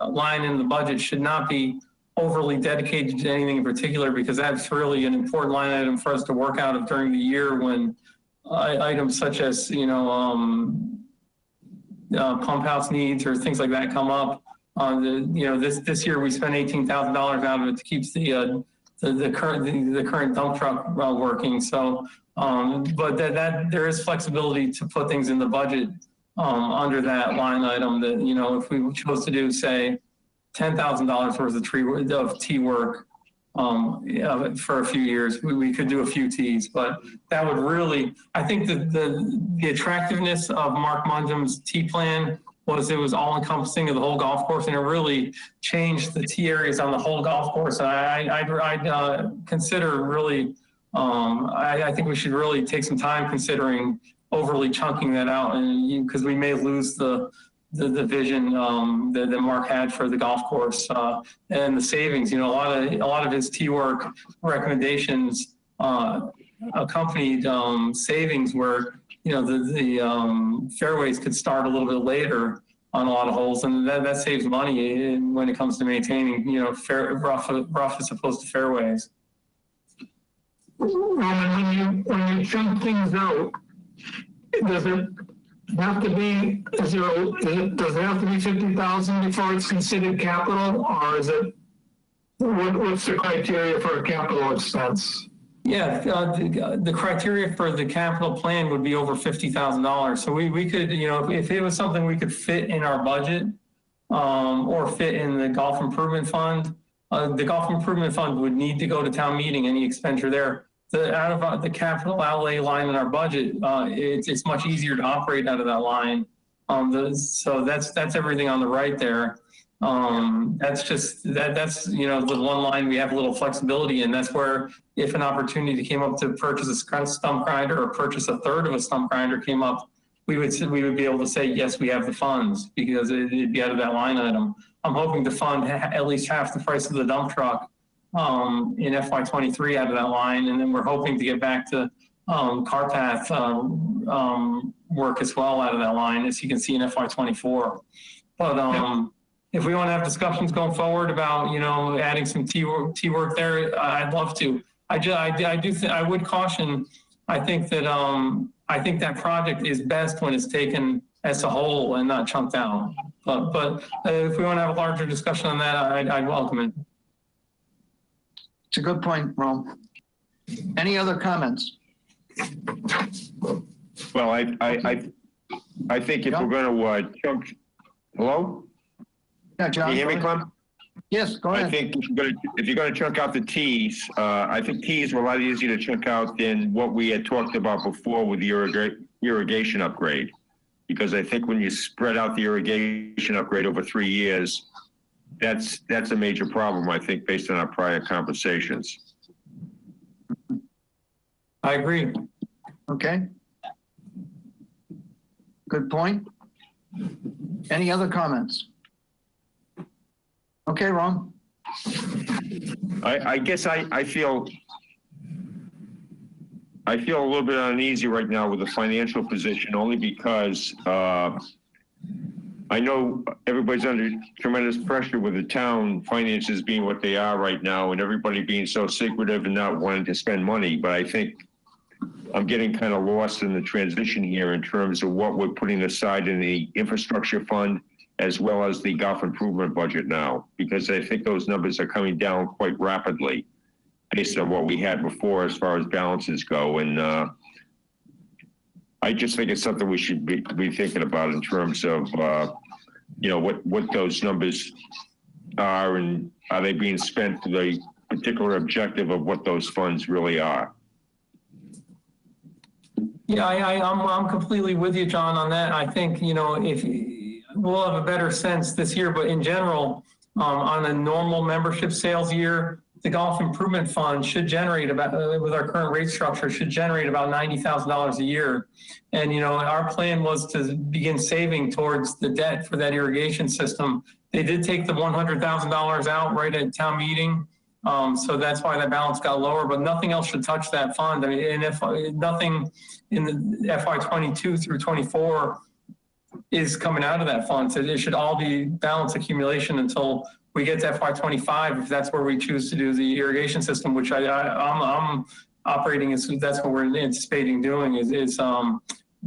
line in the budget should not be overly dedicated to anything in particular, because that's really an important line item for us to work out of during the year when items such as pump house needs or things like that come up. This year we spent $18,000 out of it to keep the current dump truck working. So, but that there is flexibility to put things in the budget under that line item. That if we chose to do, say, $10,000 worth of tee work for a few years, we could do a few tees. But that would really, I think the attractiveness of Mark Mungham's tee plan was it was all encompassing of the whole golf course, and it really changed the tee areas on the whole golf course. And I'd consider really, I think we should really take some time considering overly chunking that out, and because we may lose the vision that Mark had for the golf course and the savings. A lot of his tee work recommendations accompanied savings where the fairways could start a little bit later on a lot of holes, and that saves money when it comes to maintaining rough as opposed to fairways. When you chunk things out, does it have to be does it have to be 50,000 before it's considered capital, or is it what's the criteria for a capital expense? Yeah, the criteria for the capital plan would be over $50,000. So we could, if it was something we could fit in our budget or fit in the golf improvement fund, the golf improvement fund would need to go to town meeting, any expenditure there. Out of the capital outlay line in our budget, it's much easier to operate out of that line. So that's everything on the right there. That's just, that's, the one line we have a little flexibility in. That's where if an opportunity came up to purchase a stump grinder or purchase a third of a stump grinder came up, we would be able to say, yes, we have the funds because it'd be out of that line item. I'm hoping to fund at least half the price of the dump truck in FY23 out of that line. And then we're hoping to get back to car path work as well out of that line, as you can see in FY24. But if we want to have discussions going forward about, adding some T work there, I'd love to. I would caution, I think that project is best when it's taken as a whole and not chunked out. But if we want to have a larger discussion on that, I'd welcome it. It's a good point, Rome. Any other comments? Well, I think if we're going to chunk, hello? Yeah, John. Can you hear me, Clem? Yes, go ahead. I think if you're going to chunk out the T's, I think T's were a lot easier to chunk out than what we had talked about before with the irrigation upgrade. Because I think when you spread out the irrigation upgrade over 3 years, that's a major problem, I think, based on our prior conversations. I agree. Okay. Good point. Any other comments? Okay, Ron. I guess I feel a little bit uneasy right now with the financial position, only because I know everybody's under tremendous pressure with the town finances being what they are right now and everybody being so secretive and not wanting to spend money. But I think I'm getting kind of lost in the transition here in terms of what we're putting aside in the infrastructure fund as well as the golf improvement budget now, because I think those numbers are coming down quite rapidly based on what we had before as far as balances go. And I just think it's something we should be thinking about in terms of, what those numbers are and are they being spent to the particular objective of what those funds really are. Yeah, I'm completely with you, John, on that. I think, if we'll have a better sense this year, but in general, on a normal membership sales year, the golf improvement fund should generate about, with our current rate structure, should generate about $90,000 a year. And, our plan was to begin saving towards the debt for that irrigation system. They did take the $100,000 out right at town meeting. So that's why that balance got lower, but nothing else should touch that fund. I mean, and if nothing in the FY22 through 24 is coming out of that fund, so it should all be balance accumulation until we get to FY25, if that's where we choose to do the irrigation system, which I'm operating as that's what we're anticipating doing is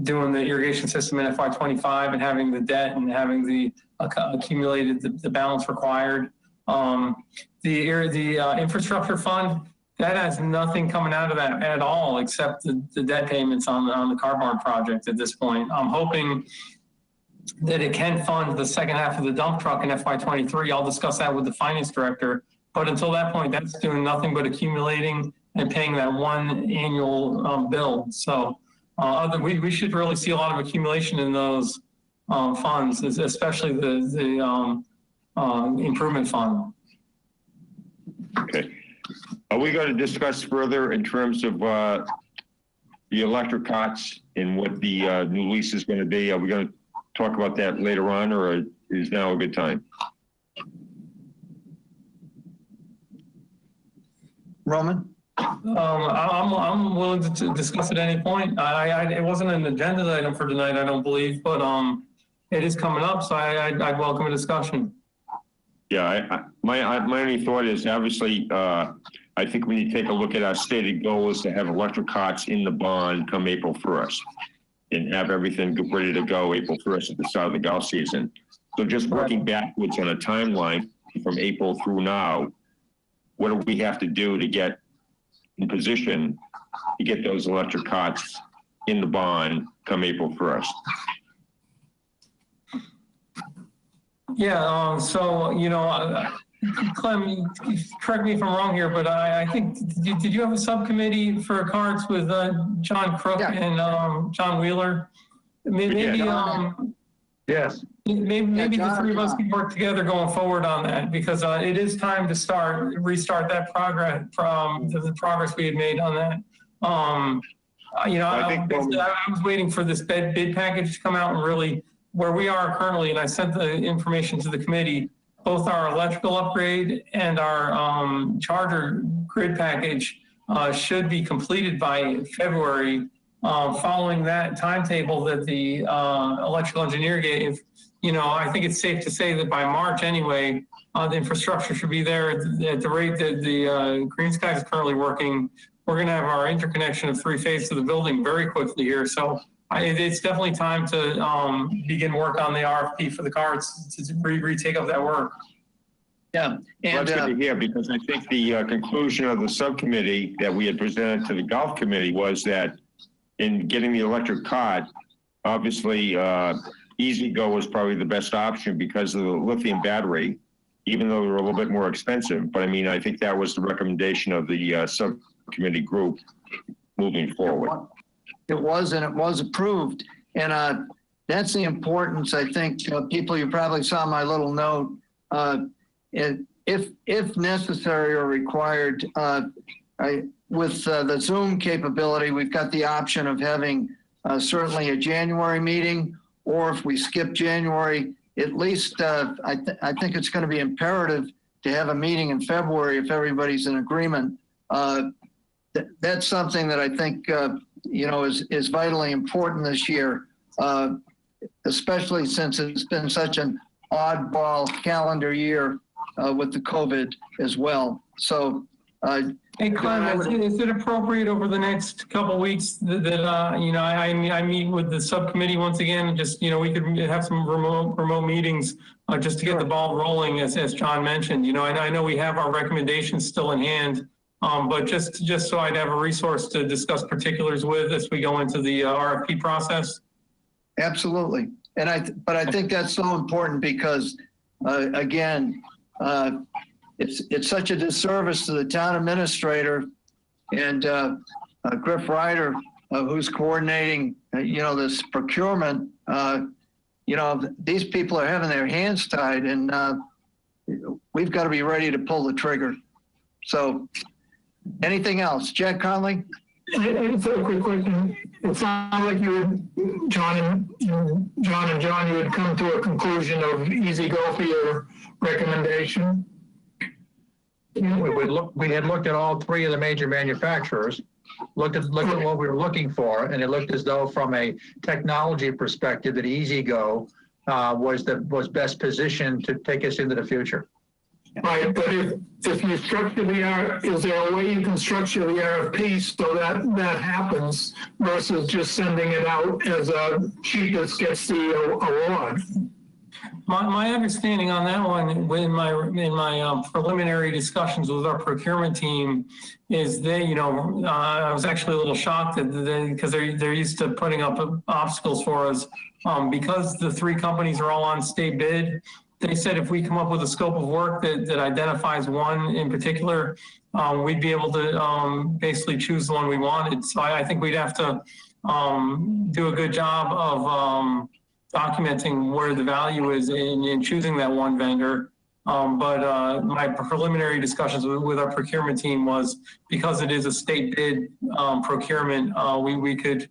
doing the irrigation system in FY25 and having the debt and having the accumulated the balance required. The infrastructure fund, that has nothing coming out of that at all except the debt payments on the car barn project at this point. I'm hoping that it can fund the second half of the dump truck in FY23. I'll discuss that with the finance director. But until that point, that's doing nothing but accumulating and paying that one annual bill. So we should really see a lot of accumulation in those funds, especially the improvement fund. Okay. Are we going to discuss further in terms of the electric cots and what the new lease is going to be? Are we going to talk about that later on, or is now a good time? Roman? I'm willing to discuss at any point. It wasn't an agenda item for tonight, I don't believe, but it is coming up, so I'd welcome a discussion. Yeah, my only thought is obviously I think we need to take a look at our stated goal is to have electric cots in the bond come April 1st and have everything ready to go April 1st at the start of the golf season. So just working backwards on a timeline from April through now, what do we have to do to get in position to get those electric cots in the bond come April 1st? Yeah, Clem, correct me if I'm wrong here, but I think, did you have a subcommittee for cards with John Crook and John Wheeler? Maybe, Yes. Maybe the John, three of us John. can work together going forward on that, because it is time to restart that progress from the progress we had made on that. I was waiting for this bid package to come out, and really where we are currently, and I sent the information to the committee, both our electrical upgrade and our charger grid package should be completed by February. Following that timetable that the electrical engineer gave, I think it's safe to say that by March anyway, the infrastructure should be there at the rate that the Green Skies is currently working. We're going to have our interconnection of 3 phases of the building very quickly here. So it's definitely time to begin work on the RFP for the cards to retake up that work. Yeah. Well, And that's good to hear, because I think the conclusion of the subcommittee that we had presented to the golf committee was that in getting the electric cart, obviously Easy Go was probably the best option because of the lithium battery, even though they're a little bit more expensive. But I mean, I think that was the recommendation of the subcommittee group moving forward. it was, and it was approved. And that's the importance, I think, people, you probably saw my little note. If necessary or required, with the Zoom capability, we've got the option of having certainly a January meeting, or if we skip January, at least I think it's going to be imperative to have a meeting in February if everybody's in agreement. That's something that I think is vitally important this year, especially since it's been such an oddball calendar year with the COVID as well. So. Hey, Clem, is it appropriate over the next couple of weeks that I meet with the subcommittee once again, and just, we could have some remote meetings just to get the ball rolling, as John mentioned. I know we have our recommendations still in hand, but just so I'd have a resource to discuss particulars with as we go into the RFP process. Absolutely. But I think that's so important because, again, it's such a disservice to the town administrator and Griff Ryder, who's coordinating, this procurement. These people are having their hands tied, and we've got to be ready to pull the trigger. So, anything else, Jack Conley? It's a quick question. It sounds like John and John, you had come to a conclusion of Easy Go for your recommendation. We had looked at all 3 of the major manufacturers, looked at what we were looking for, and it looked as though from a technology perspective that Easy Go was best positioned to take us into the future. Right, but if you structure is there a way you can structure the RFP so that happens versus just sending it out as a cheapest gets the award? My understanding on that one, in my preliminary discussions with our procurement team, is I was actually a little shocked because they're used to putting up obstacles for us, because the 3 companies are all on state bid. They said if we come up with a scope of work that identifies one in particular, we'd be able to basically choose the one we wanted. So I think we'd have to do a good job of documenting where the value is in choosing that one vendor. But my preliminary discussions with our procurement team was, because it is a state bid procurement, we could,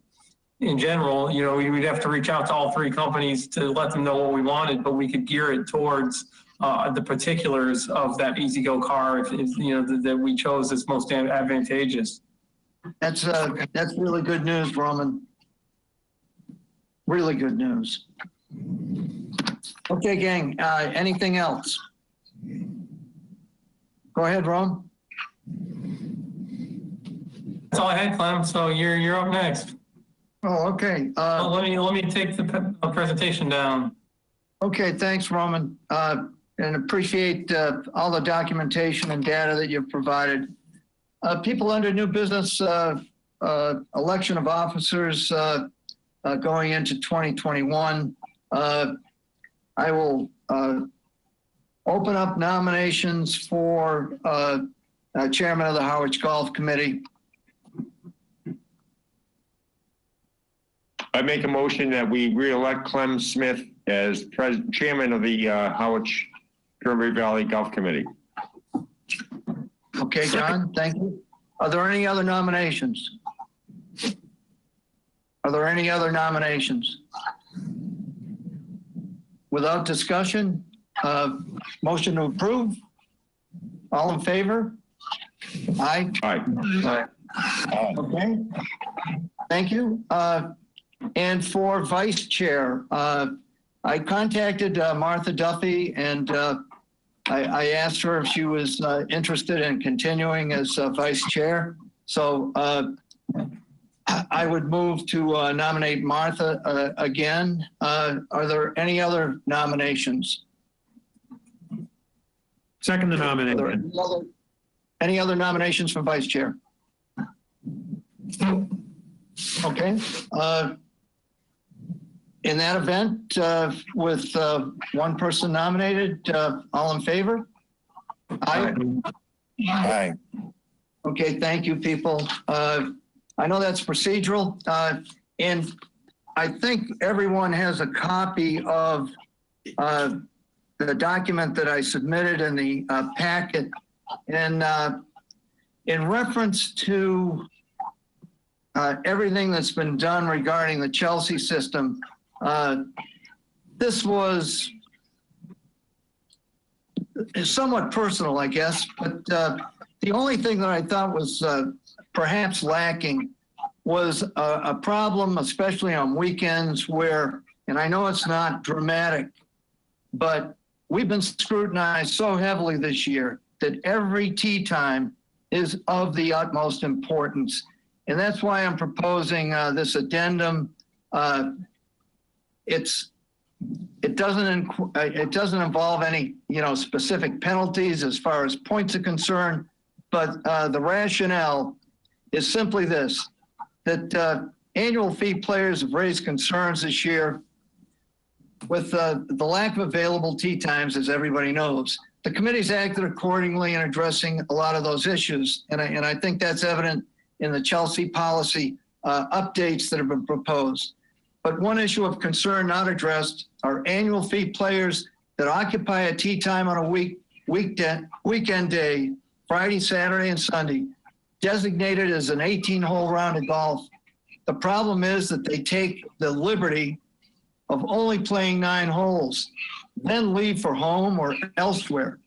in general, we'd have to reach out to all 3 companies to let them know what we wanted, but we could gear it towards the particulars of that Easy Go car, that we chose as most advantageous. That's really good news, Roman. Really good news. Okay, gang, anything else? Go ahead, Ron. That's all I had, Clem. So you're up next. Oh, okay. Let me take the presentation down. Okay, thanks, Roman. And appreciate all the documentation and data that you've provided. People under new business, election of officers going into 2021. I will open up nominations for chairman of the Harwich Golf Committee. I make a motion that we re-elect Clem Smith as chairman of the Harwich Valley Golf Committee. Okay, John, thank you. Are there any other nominations? Are there any other nominations? Without discussion, motion to approve? All in favor? Aye. Aye. Okay. Thank you. And for vice chair, I contacted Martha Duffy and I asked her if she was interested in continuing as vice chair. So I would move to nominate Martha again. Are there any other nominations? Second the Are there nomination. any other nominations for vice chair? Okay. In that event, with one person nominated, all in favor? Aye. Aye. Okay, thank you, people. I know that's procedural, and I think everyone has a copy of the document that I submitted in the packet. And in reference to everything that's been done regarding the Chelsea system, this was somewhat personal, I guess, but the only thing that I thought was perhaps lacking was a problem, especially on weekends where, and I know it's not dramatic, but we've been scrutinized so heavily this year that every tee time is of the utmost importance. And that's why I'm proposing this addendum. It doesn't involve any, specific penalties as far as points are concerned, but the rationale is simply this, that annual fee players have raised concerns this year with the lack of available tee times, as everybody knows. The committee's acted accordingly in addressing a lot of those issues, and I think that's evident in the Chelsea policy updates that have been proposed. But one issue of concern not addressed are annual fee players that occupy a tee time on a weekend day, Friday, Saturday, and Sunday, designated as an 18-hole round of golf. The problem is that they take the liberty of only playing 9 holes, then leave for home or elsewhere.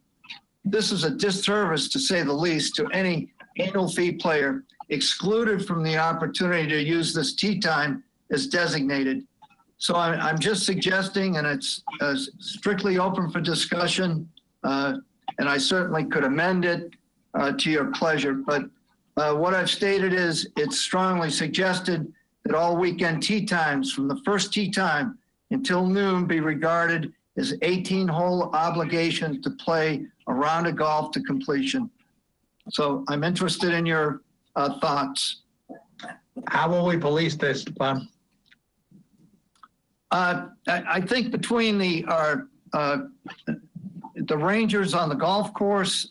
This is a disservice, to say the least, to any annual fee player excluded from the opportunity to use this tee time as designated. So I'm just suggesting, and it's strictly open for discussion, and I certainly could amend it to your pleasure, but what I've stated is it's strongly suggested that all weekend tee times from the first tee time until noon be regarded as 18-hole obligations to play a round of golf to completion. So I'm interested in your thoughts. How will we police this, Clem? I think between the rangers on the golf course,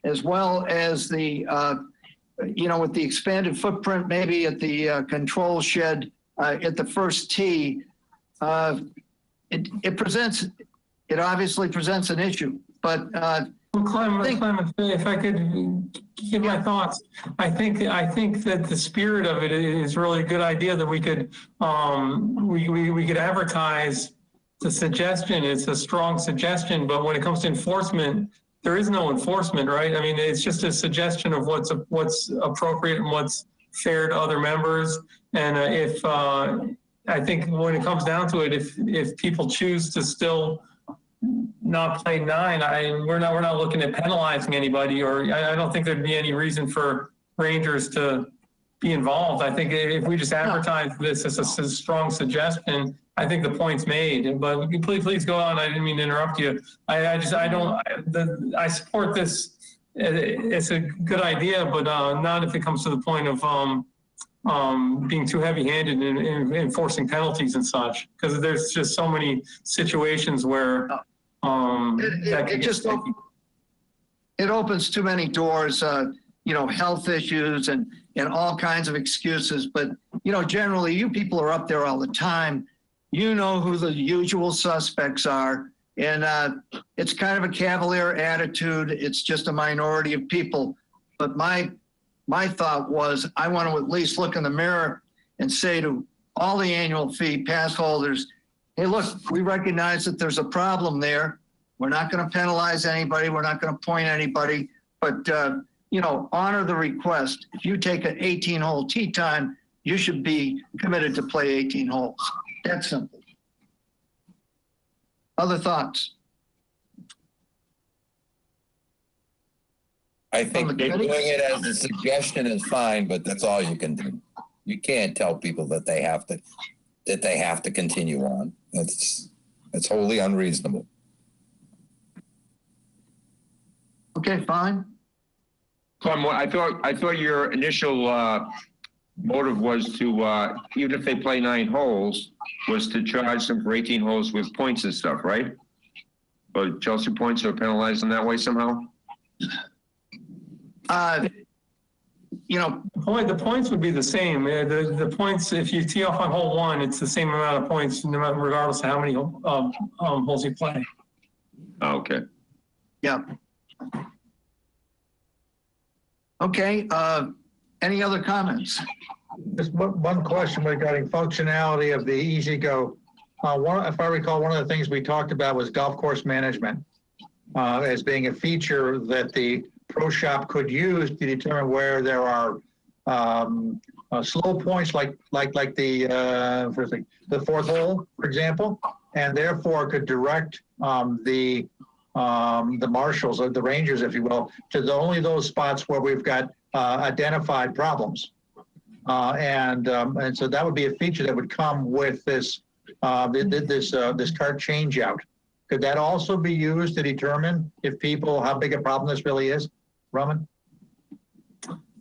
as well as the, with the expanded footprint, maybe at the control shed at the first tee, it obviously presents an issue, but Clement, if I could give my thoughts, I think that the spirit of it is really a good idea that we could advertise the suggestion. It's a strong suggestion, but when it comes to enforcement, there is no enforcement, right? I mean, it's just a suggestion of what's appropriate and what's fair to other members. And I think when it comes down to it, if people choose to still not play 9, we're not looking at penalizing anybody, or I don't think there'd be any reason for rangers to be involved. I think if we just advertise this as a strong suggestion, I think the point's made. But please go on. I didn't mean to interrupt you. I support this. It's a good idea, but not if it comes to the point of being too heavy-handed in enforcing penalties and such, because there's just so many situations where it opens too many doors. health issues and all kinds of excuses. But, generally you people are up there all the time. You know who the usual suspects are. And it's kind of a cavalier attitude. It's just a minority of people. But my thought was, I want to at least look in the mirror and say to all the annual fee pass holders, hey, look, we recognize that there's a problem there. We're not going to penalize anybody. We're not going to point anybody. But, honor the request. If you take an 18-hole tee time, you should be committed to play 18 holes. That's simple. Other thoughts? I think doing it as a suggestion is fine, but that's all you can do. You can't tell people that they have to continue on. That's wholly unreasonable. Okay, fine. Tom, I thought your initial motive was to, even if they play 9 holes, was to charge them for 18 holes with points and stuff, right? Or Chelsea points are penalized in that way somehow? The points would be the same. The points, if you tee off on hole 1, it's the same amount of points, no matter, regardless of how many holes you play. Okay. Yeah. Okay. Any other comments? Just one question regarding functionality of the EasyGo. If I recall, one of the things we talked about was golf course management as being a feature that the pro shop could use to determine where there are slow points, like the 4th hole, for example, and therefore could direct the marshals or the rangers, if you will, to only those spots where we've got identified problems. And so that would be a feature that would come with this cart change out. Could that also be used to determine how big a problem this really is, Roman?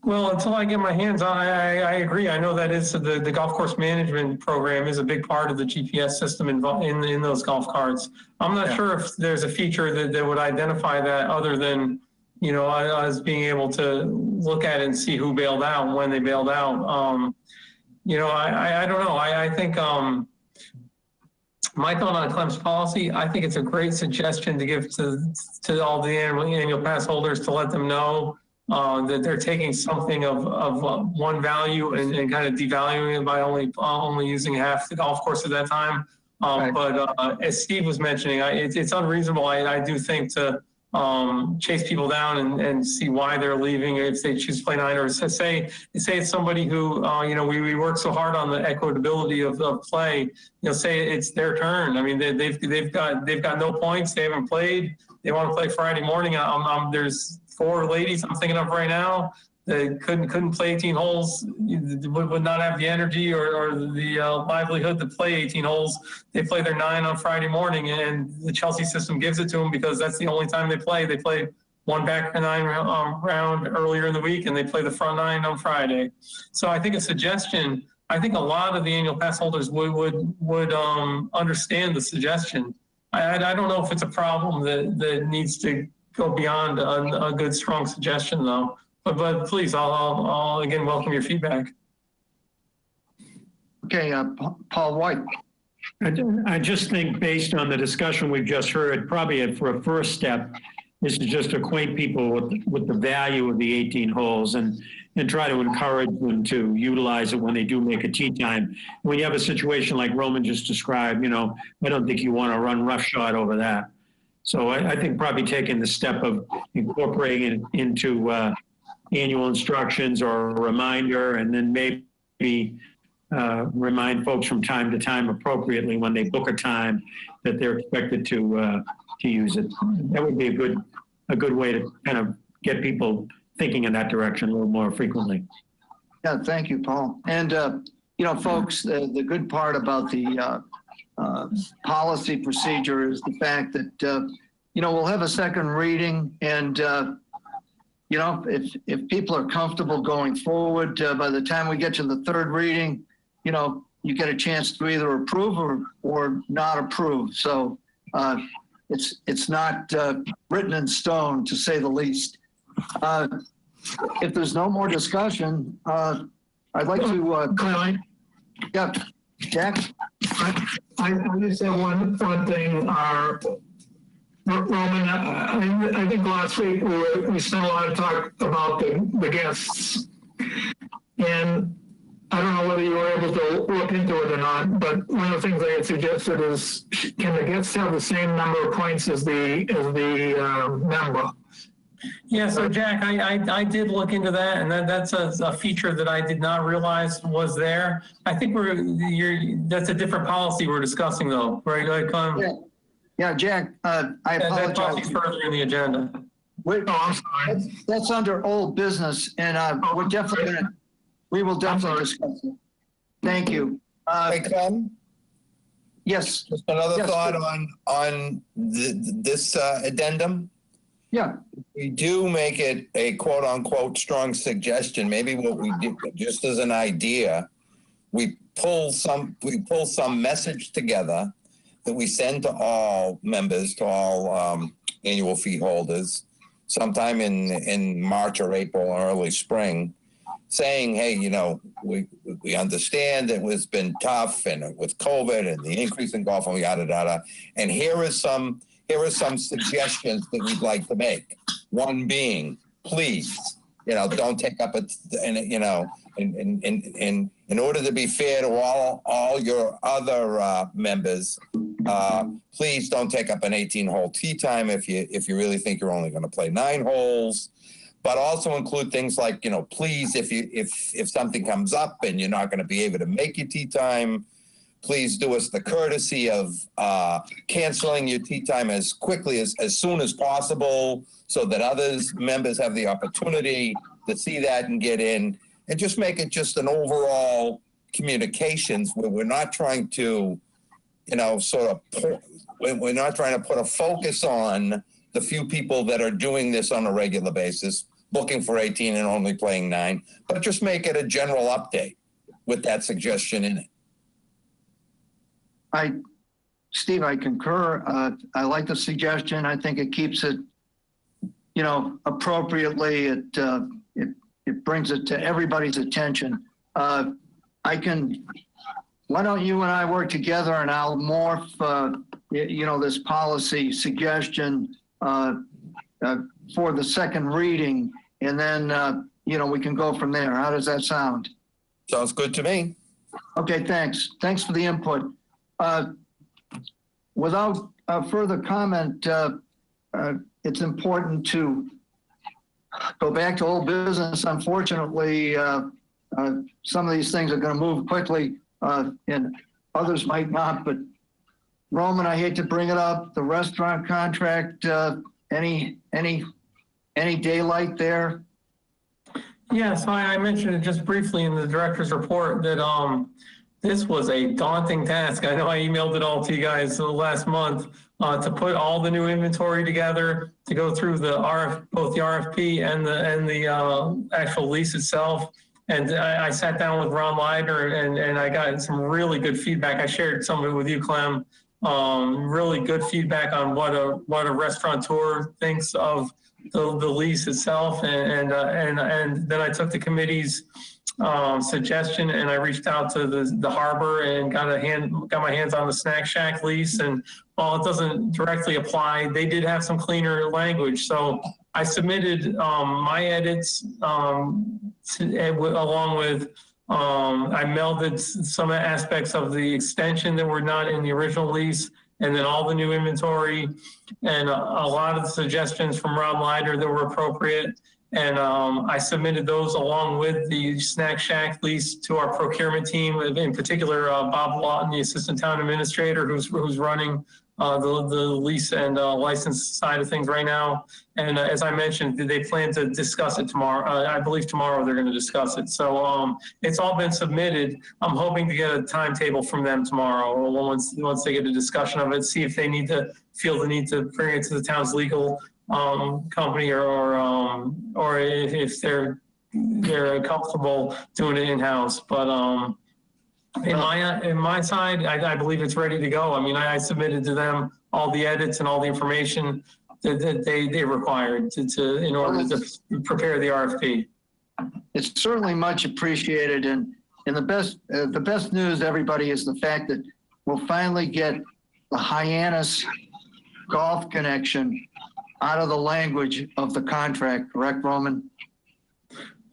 Well, until I get my hands on, I agree. I know that is the golf course management program is a big part of the GPS system involved in those golf carts. I'm not sure if there's a feature that would identify that other than, us being able to look at it and see who bailed out and when they bailed out. I don't know. I think my thought on Clem's policy, I think it's a great suggestion to give to all the annual pass holders to let them know that they're taking something of one value and kind of devaluing it by only using half the golf course at that time. Right. But as Steve was mentioning, it's unreasonable. I do think to chase people down and see why they're leaving if they choose to play 9, or say it's somebody who we work so hard on the equitability of play. Say it's their turn. I mean they've got no points. They haven't played. They want to play Friday morning. There's 4 ladies I'm thinking of right now that couldn't play 18 holes, would not have the energy or the livelihood to play 18 holes. They play their 9 on Friday morning, and the Chelsea system gives it to them because that's the only time they play. They play one back 9 round earlier in the week, and they play the front 9 on Friday. So I think a suggestion. I think a lot of the annual pass holders would understand the suggestion. I don't know if it's a problem that needs to go beyond a good, strong suggestion, though. But please, I'll again welcome your feedback. Okay, Paul White. I just think based on the discussion we've just heard, probably for a first step is to just acquaint people with the value of the 18 holes and try to encourage them to utilize it when they do make a tee time. When you have a situation like Roman just described, I don't think you want to run roughshod over that. So I think probably taking the step of incorporating it into annual instructions or a reminder, and then maybe remind folks from time to time appropriately when they book a time that they're expected to use it. That would be a good way to kind of get people thinking in that direction a little more frequently. Yeah, thank you, Paul. And folks, the good part about the policy procedure is the fact that we'll have a second reading, and if people are comfortable going forward, by the time we get to the third reading, you get a chance to either approve or not approve. So it's not written in stone, to say the least. if there's no more discussion, I'd like to, yeah, Jack? I just have one thing. Roman, I think last week we spent a lot of talk about the guests. And I don't know whether you were able to look into it or not, but one of the things I had suggested is, can the guests have the same number of points as the member? Yeah, so Jack, I did look into that, and that's a feature that I did not realize was there. I think that's a different policy we're discussing though, right? Yeah, Jack, I That policy's apologize. further in the agenda. I'm sorry. That's under old business, and we will definitely discuss it. Thank you. Hey, Clem, Yes, just another Yes, thought please. on this addendum. yeah, We do make it a quote unquote strong suggestion. Maybe what we do, just as an idea, we pull some message together that we send to all members, to all annual fee holders, sometime in March or April or early spring, saying, hey, we understand it was been tough and with COVID and the increase in golf and yada yada. And here are some suggestions that we'd like to make. One being, please, don't take up in order to be fair to all your other members, please don't take up an 18-hole tee time if you really think you're only going to play 9 holes. But also include things like, please, if something comes up and you're not going to be able to make your tee time, please do us the courtesy of canceling your tee time as quickly as soon as possible, so that members have the opportunity to see that and get in, and just make it just an overall communications where we're not trying to, we're not trying to put a focus on the few people that are doing this on a regular basis, booking for 18 and only playing 9, but just make it a general update with that suggestion in it. Steve, I concur. I like the suggestion. I think it keeps it, appropriately. It brings it to everybody's attention. Why don't you and I work together, and I'll morph, this policy suggestion for the second reading, and then, we can go from there. How does that sound? Sounds good to me. Okay, thanks. Thanks for the input. Without further comment, it's important to go back to old business. Unfortunately, some of these things are going to move quickly, and others might not. But Roman, I hate to bring it up, the restaurant contract, any daylight there? Yes, I mentioned it just briefly in the director's report that this was a daunting task. I know I emailed it all to you guys last month to put all the new inventory together, to go through both the RFP and the actual lease itself. And I sat down with Ron Leiter and I got some really good feedback. I shared some of it with you, Clem. Really good feedback on what a restaurateur thinks of the lease itself, and then I took the committee's suggestion and I reached out to the harbor and got my hands on the Snack Shack lease. And while it doesn't directly apply, they did have some cleaner language. So I submitted my edits along with I melded some aspects of the extension that were not in the original lease, and then all the new inventory and a lot of the suggestions from Rob Leiter that were appropriate. And I submitted those along with the Snack Shack lease to our procurement team, in particular Bob Lawton, the assistant town administrator, who's running the lease and license side of things right now. And as I mentioned, they plan to discuss it tomorrow. I believe tomorrow they're going to discuss it. So it's all been submitted. I'm hoping to get a timetable from them tomorrow, once they get a discussion of it, see if they feel the need to bring it to the town's legal company, or if they're comfortable doing it in-house. But in my side, I believe it's ready to go. I mean, I submitted to them all the edits and all the information that they required in order to prepare the RFP. It's certainly much appreciated, and the best news, everybody, is the fact that we'll finally get the Hyannis golf connection out of the language of the contract. Correct, Roman?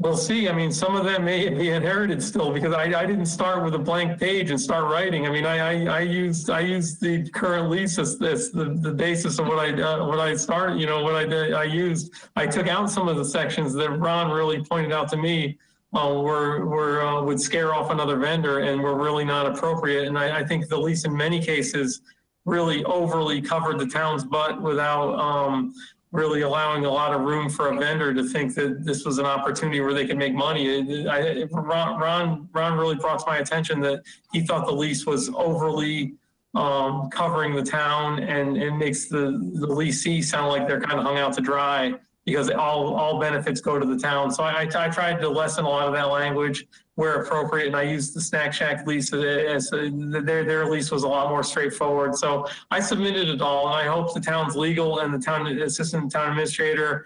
We'll see. I mean, some of them may be inherited still because I didn't start with a blank page and start writing. I mean, I used the current lease as the basis of what I started. You know, what I used. I took out some of the sections that Ron really pointed out to me would scare off another vendor and were really not appropriate. And I think the lease in many cases really overly covered the town's butt without really allowing a lot of room for a vendor to think that this was an opportunity where they could make money. Ron really brought to my attention that he thought the lease was overly covering the town and makes the leasee sound like they're kind of hung out to dry because all benefits go to the town. So I tried to lessen a lot of that language where appropriate, and I used the Snack Shack lease as their lease was a lot more straightforward. So I submitted it all, and I hope the town's legal and the town assistant town administrator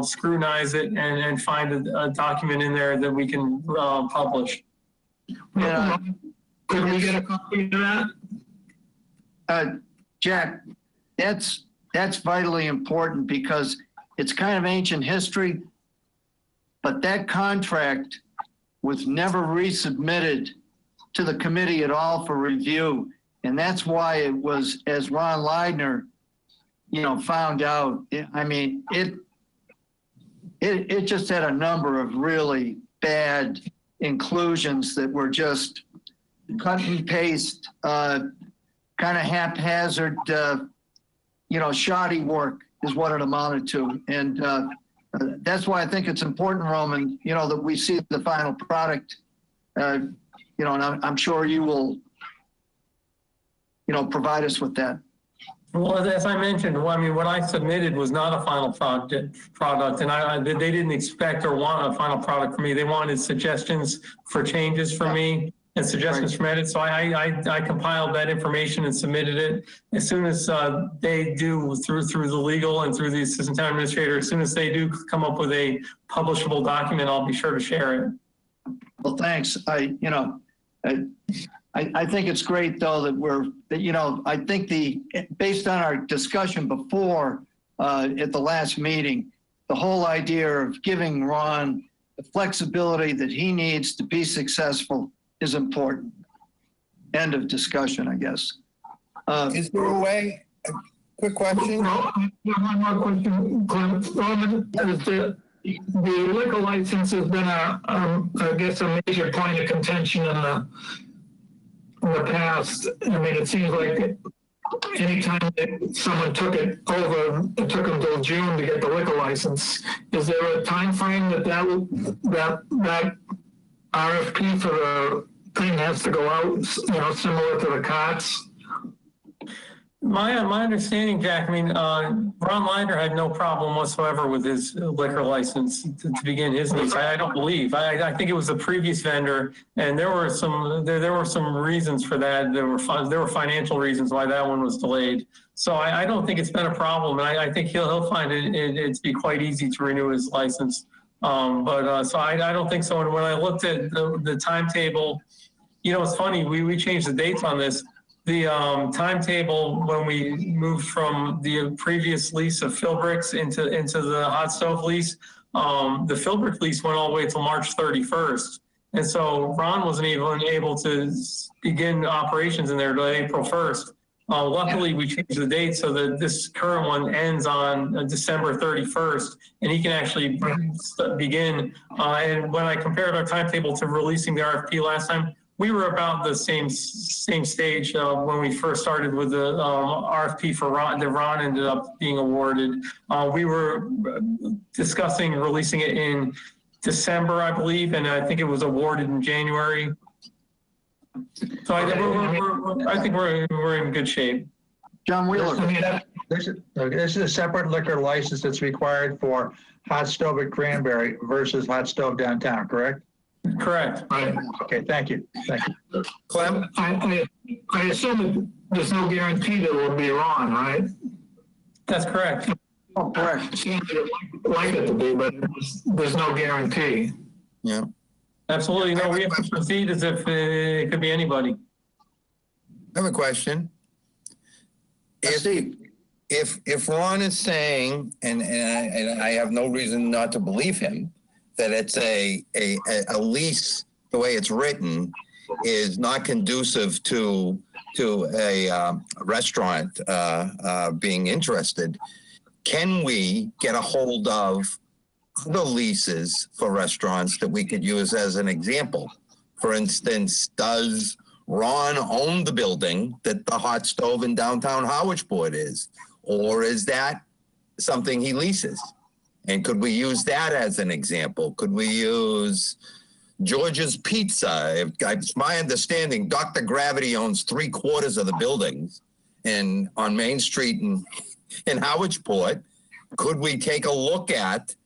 scrutinize it and find a document in there that we can publish. Yeah. Could we get a copy of that? Jack, that's vitally important because it's kind of ancient history, but that contract was never resubmitted to the committee at all for review. And that's why it was, as Ron Leidner, found out, it just had a number of really bad inclusions that were just cut and paste, kind of haphazard, shoddy work is what it amounted to. And that's why I think it's important, Roman, that we see the final product, and I'm sure you will, provide us with that. Well, as I mentioned, what I submitted was not a final product, and they didn't expect or want a final product from me. They wanted suggestions for changes from me and suggestions from edits. So I compiled that information and submitted it. As soon as they do, through the legal and through the assistant town administrator, as soon as they do come up with a publishable document, I'll be sure to share it. Well, thanks. I think it's great though that I think based on our discussion before at the last meeting, the whole idea of giving Ron the flexibility that he needs to be successful is important. End of discussion, I guess. Is there a way? Quick question. One more question, Clint. Roman, the liquor license has been I guess a major point of contention in the past. I mean, it seems like anytime that someone took it over, it took them till June to get the liquor license. Is there a time frame that RFP for the thing has to go out, similar to the COTS? My understanding, Jack, Ron Leidner had no problem whatsoever with his liquor license to begin his lease. I don't believe. I think it was the previous vendor, and there were some reasons for that. There were financial reasons why that one was delayed. So I don't think it's been a problem, and I think he'll find it to be quite easy to renew his license. So I don't think so. And when I looked at the timetable, it's funny, we changed the dates on this. The timetable when we moved from the previous lease of Philbricks into the hot stove lease, the Philbrick lease went all the way till March 31st. And so Ron wasn't even able to begin operations in there until April 1st. Luckily, we changed the date so that this current one ends on December 31st, and he can actually begin. And when I compared our timetable to releasing the RFP last time, we were about the same stage when we first started with the RFP for Ron, that Ron ended up being awarded. We were discussing releasing it in December, I believe, and I think it was awarded in January. So I think we're in good shape. John Wheeler. This is a separate liquor license that's required for hot stove at Cranberry versus hot stove downtown, correct? Correct. Right. Okay, thank you. Clem? I assume that there's no guarantee that it will be Ron, right? That's correct. Oh, correct. Seems like it to be, but there's no guarantee. Yeah. Absolutely. No, we have to proceed as if it could be anybody. I have a question. Steve. If Ron is saying, and I have no reason not to believe him, that it's a lease, the way it's written, is not conducive to a restaurant being interested, can we get a hold of other leases for restaurants that we could use as an example? For instance, does Ron own the building that the hot stove in downtown Harwich is? Or is that something he leases? And could we use that as an example? Could we use George's Pizza? It's my understanding Dr. Gravity owns 3/4 of the buildings on Main Street in Howardsport. Could we take a look at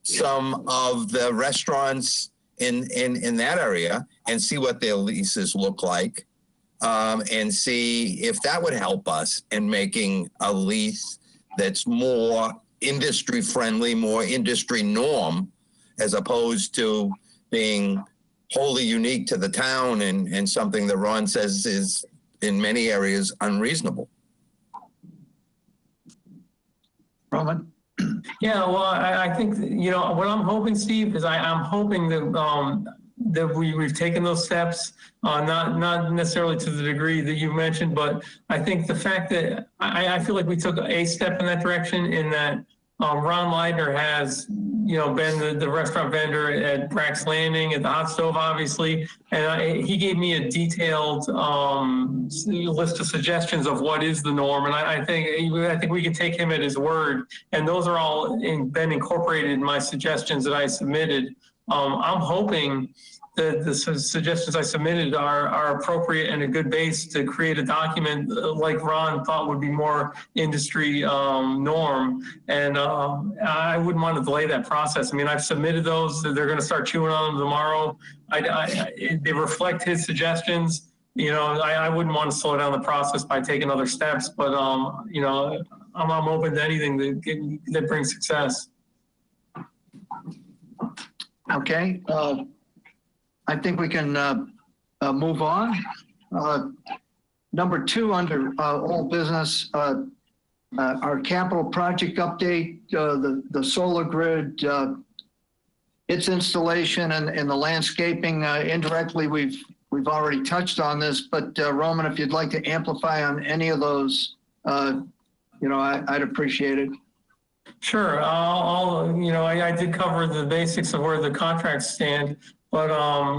some of the restaurants in that area and see what their leases look like, and see if that would help us in making a lease that's more industry friendly, more industry norm, as opposed to being wholly unique to the town and something that Ron says is in many areas unreasonable. Roman? Yeah, well, I think, what I'm hoping, Steve, is I'm hoping that we've taken those steps, not necessarily to the degree that you mentioned, but I think the fact that I feel like we took a step in that direction, in that Ron Leidner has, been the restaurant vendor at Brack's Landing, at the hot stove, obviously, and he gave me a detailed list of suggestions of what is the norm, and I think we can take him at his word, and those are all been incorporated in my suggestions that I submitted. I'm hoping that the suggestions I submitted are appropriate and a good base to create a document like Ron thought would be more industry norm. And I wouldn't want to delay that process. I mean, I've submitted those. They're going to start chewing on them tomorrow. They reflect his suggestions. I wouldn't want to slow down the process by taking other steps, but I'm open to anything that brings success. Okay. I think we can move on. Number 2 under old business, our capital project update, the solar grid, its installation and the landscaping. Indirectly, we've already touched on this, but Roman, if you'd like to amplify on any of those, I'd appreciate it. Sure. I did cover the basics of where the contracts stand, but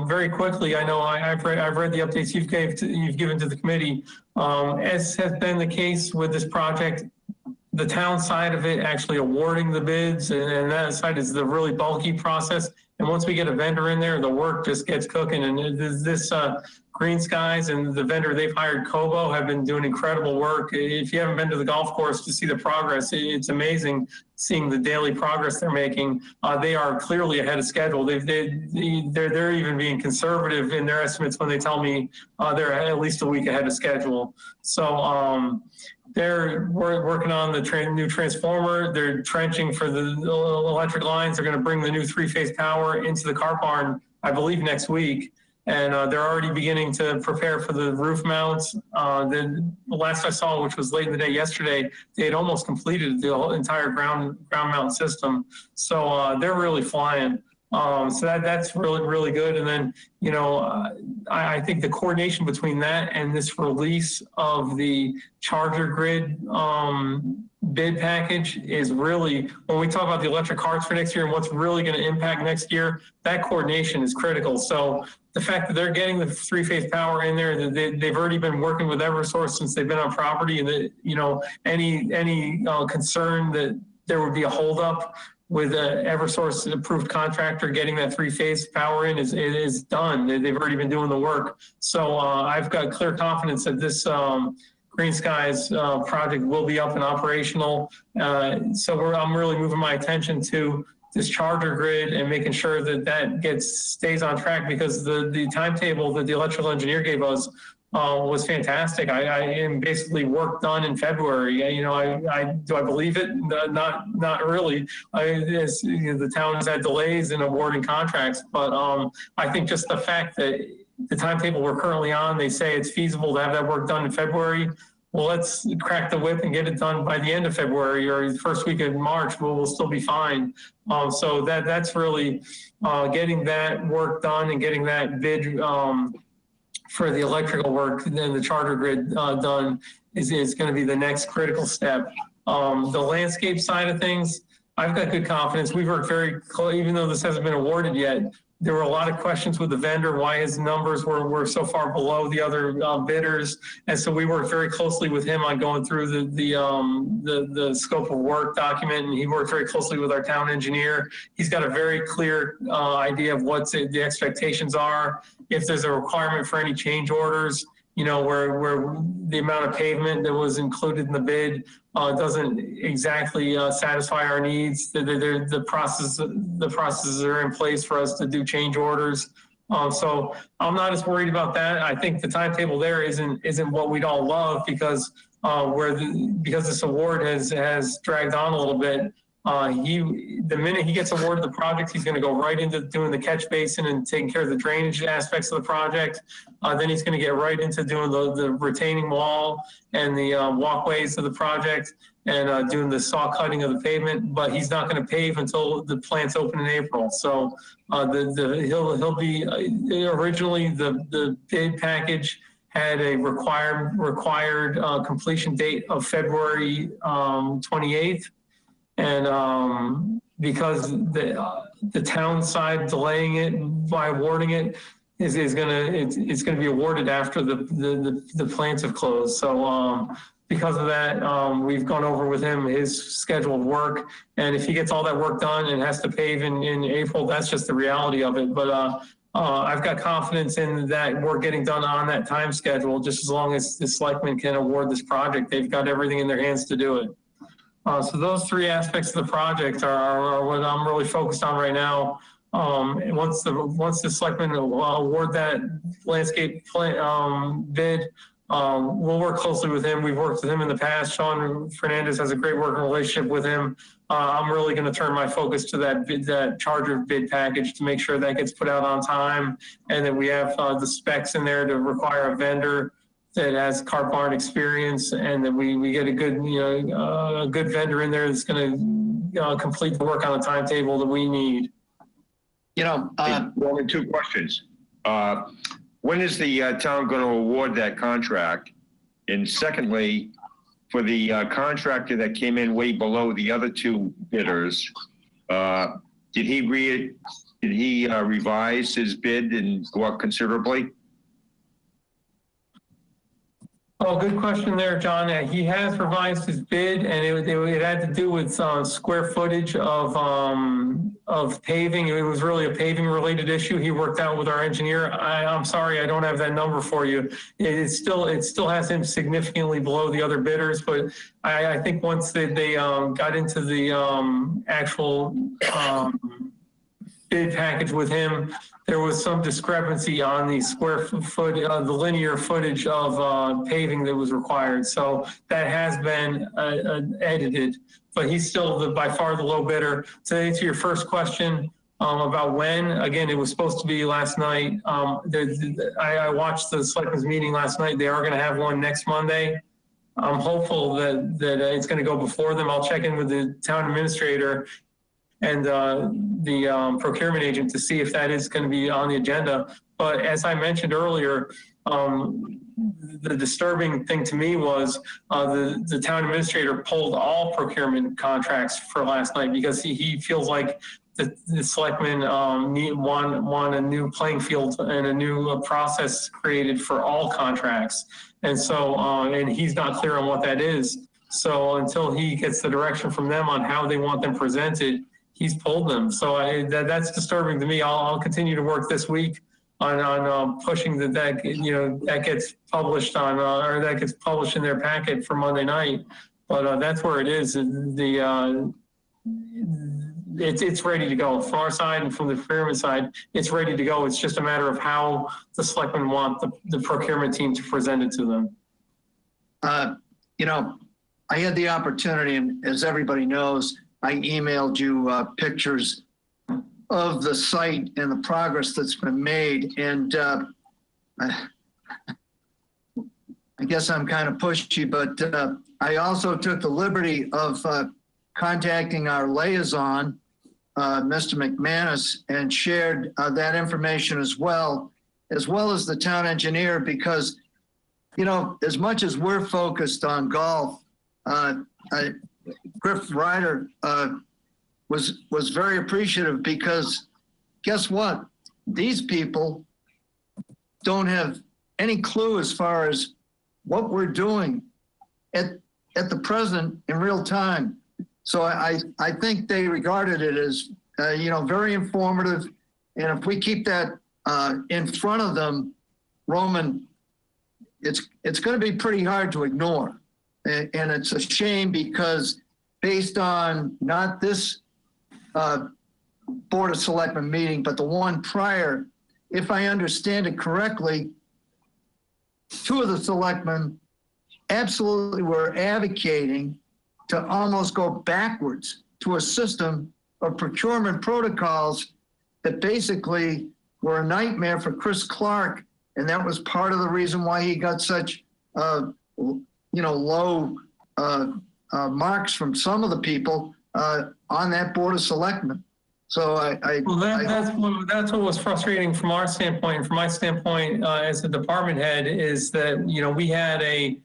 very quickly, I know I've read the updates you've given to the committee. As has been the case with this project, the town side of it actually awarding the bids, and that side is the really bulky process. And once we get a vendor in there, the work just gets cooking. And this Green Skies and the vendor they've hired, Kobo, have been doing incredible work. If you haven't been to the golf course to see the progress, it's amazing seeing the daily progress they're making. They are clearly ahead of schedule. They're even being conservative in their estimates when they tell me they're at least a week ahead of schedule. So they're working on the new transformer. They're trenching for the electric lines. They're going to bring the new 3-phase power into the car barn, I believe, next week. And they're already beginning to prepare for the roof mounts. The last I saw, which was late in the day yesterday, they had almost completed the entire ground mount system. So they're really flying. So that's really, really good. And then, I think the coordination between that and this release of the charger grid bid package is really, when we talk about the electric carts for next year and what's really going to impact next year, that coordination is critical. So the fact that they're getting the 3-phase power in there, that they've already been working with Eversource since they've been on property, and that, any concern that there would be a holdup with an Eversource approved contractor getting that 3-phase power in is done. They've already been doing the work. So I've got clear confidence that this Green Skies project will be up and operational. So I'm really moving my attention to this charger grid and making sure that stays on track, because the timetable that the electrical engineer gave us was fantastic. I am basically work done in February. Do I believe it? Not really. The town has had delays in awarding contracts, but I think just the fact that the timetable we're currently on, they say it's feasible to have that work done in February. Well, let's crack the whip and get it done by the end of February or the first week of March. We'll still be fine. So that's really getting that work done and getting that bid for the electrical work and then the charter grid done is going to be the next critical step. The landscape side of things, I've got good confidence. We've worked very close, even though this hasn't been awarded yet. There were a lot of questions with the vendor, why his numbers were so far below the other bidders. And so we worked very closely with him on going through the scope of work document, and he worked very closely with our town engineer. He's got a very clear idea of what the expectations are. If there's a requirement for any change orders, where the amount of pavement that was included in the bid doesn't exactly satisfy our needs. The processes are in place for us to do change orders. So I'm not as worried about that. I think the timetable there isn't what we'd all love because this award has dragged on a little bit. The minute he gets awarded the project, he's going to go right into doing the catch basin and taking care of the drainage aspects of the project. Then he's going to get right into doing the retaining wall and the walkways of the project and doing the saw cutting of the pavement. But he's not going to pave until the plant's open in April. So he'll be originally the bid package had a required completion date of February 28th. And because the town side delaying it by awarding it it's gonna be awarded after the plants have closed. So because of that, we've gone over with him his scheduled work, and if he gets all that work done and has to pave in April, that's just the reality of it. But I've got confidence in that we're getting done on that time schedule. Just as long as the selectmen can award this project, they've got everything in their hands to do it. So those three aspects of the project are what I'm really focused on right now. And once the selectmen award that landscape bid, we'll work closely with him. We've worked with him in the past. Sean Fernandez has a great working relationship with him. I'm really going to turn my focus to that charter bid package to make sure that gets put out on time, and that we have the specs in there to require a vendor that has cart barn experience, and that we get a good a good vendor in there that's going to complete the work on the timetable that we need. Only two questions. When is the town going to award that contract? And secondly, for the contractor that came in way below the other two bidders, did he revise his bid and go up considerably? Oh, good question there, John. He has revised his bid, and it had to do with square footage of paving. It was really a paving related issue. He worked out with our engineer. I'm sorry, I don't have that number for you. It still has him significantly below the other bidders, but I think once they got into the actual bid package with him, there was some discrepancy on the square foot, the linear footage of paving that was required. So that has been edited, but he's still by far the low bidder. To answer your first question about when, again, it was supposed to be last night. I watched the selectmen's meeting last night. They are going to have one next Monday. I'm hopeful that it's going to go before them. I'll check in with the town administrator and the procurement agent to see if that is going to be on the agenda. But as I mentioned earlier, the disturbing thing to me was the town administrator pulled all procurement contracts for last night because he feels like the selectmen want a new playing field and a new process created for all contracts. And so, and he's not clear on what that is. So until he gets the direction from them on how they want them presented, he's pulled them. So that's disturbing to me. I'll continue to work this week on pushing that gets published on or that gets published in their packet for Monday night. But that's where it is. it's ready to go from our side and from the procurement side. It's ready to go. It's just a matter of how the selectmen want the procurement team to present it to them. You know, I had the opportunity, and as everybody knows, I emailed you pictures of the site and the progress that's been made. And I guess I'm kind of pushy, but I also took the liberty of contacting our liaison, Mr. McManus, and shared that information as well as the town engineer, because, you know, as much as we're focused on golf, Griff Ryder was very appreciative, because guess what? These people don't have any clue as far as what we're doing at the present in real time. So I think they regarded it as, you know, very informative. And if we keep that in front of them, Roman, it's going to be pretty hard to ignore. And it's a shame, because based on not this Board of Selectmen meeting, but the one prior, if I understand it correctly, two of the selectmen absolutely were advocating to almost go backwards to a system of procurement protocols that basically were a nightmare for Chris Clark. And that was part of the reason why he got such, you know, low marks from some of the people on that Board of Selectmen. So that's what was frustrating from our standpoint. From my standpoint, as a department head, is that, you know, we had a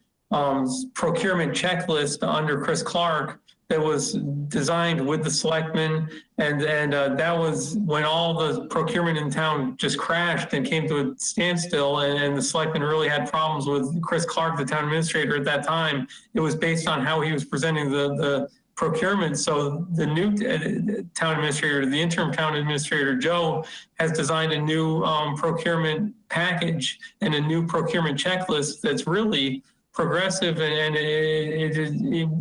procurement checklist under Chris Clark that was designed with the selectmen, and that was when all the procurement in town just crashed and came to a standstill, and the selectmen really had problems with Chris Clark, the town administrator at that time. It was based on how he was presenting the procurement. So the new town administrator, the interim town administrator, Joe, has designed a new procurement package and a new procurement checklist that's really progressive, and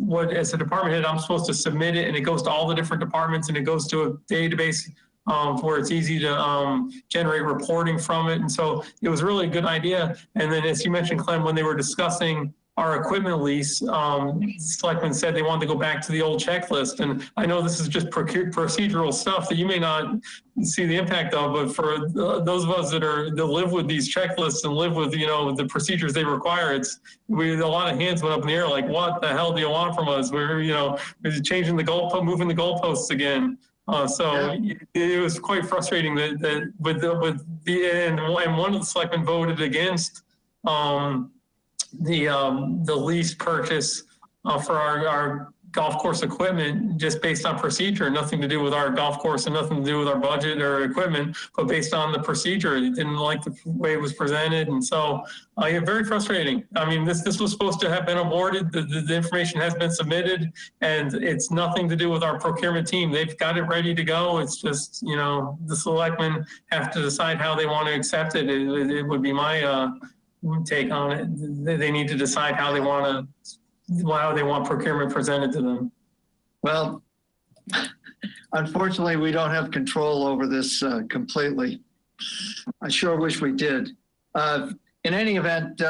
what, as a department head, I'm supposed to submit it, and it goes to all the different departments, and it goes to a database where it's easy to generate reporting from it. And so it was really a good idea. And then, as you mentioned, Clem, when they were discussing our equipment lease, selectmen said they wanted to go back to the old checklist. And I know this is just procedural stuff that you may not see the impact of, but for those of us that live with these checklists and live with, you know, the procedures they require, a lot of hands went up in the air, like, what the hell do you want from us? We're, you know, changing the goalpost, moving the goalposts again. So it was quite frustrating that with the and one of the selectmen voted against the lease purchase for our golf course equipment, just based on procedure, nothing to do with our golf course and nothing to do with our budget or equipment, but based on the procedure. He didn't like the way it was presented. And so very frustrating. I mean, this was supposed to have been awarded. The information has been submitted, and it's nothing to do with our procurement team. They've got it ready to go. It's just, you know, the selectmen have to decide how they want to accept it. It would be my take on it. They need to decide how they want procurement presented to them. Well, unfortunately, we don't have control over this completely. I sure wish we did. In any event,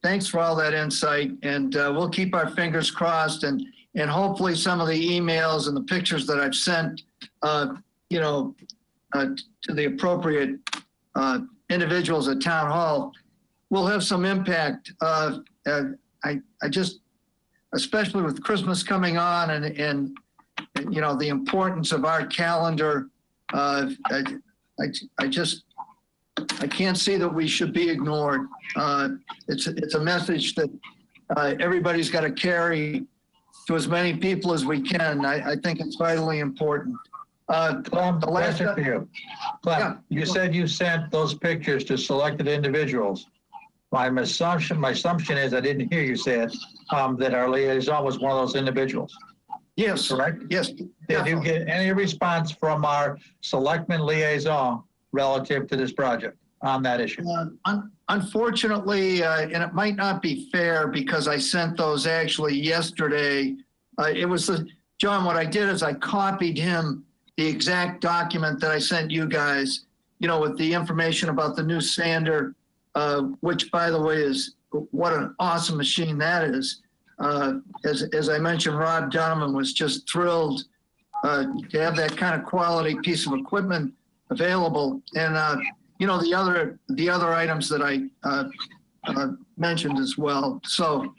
thanks for all that insight, and we'll keep our fingers crossed, and hopefully some of the emails and the pictures that I've sent, you know, to the appropriate individuals at Town Hall will have some impact. I just, especially with Christmas coming on and you know, the importance of our calendar, I can't see that we should be ignored. It's a message that everybody's got to carry to as many people as we can. I think it's vitally important. Clem, the last for you. Clem, you said you sent those pictures to selected individuals. My assumption is, I didn't hear you say it, that our liaison was one of those individuals. Yes. Correct? Yes. Did you get any response from our selectman liaison relative to this project on that issue? Unfortunately, and it might not be fair because I sent those actually yesterday. It was John, what I did is I copied him the exact document that I sent you guys, with the information about the new sander, which, by the way, is what an awesome machine that is. As I mentioned, Rob Donovan was just thrilled to have that kind of quality piece of equipment available. And, the other items that I mentioned as well. So,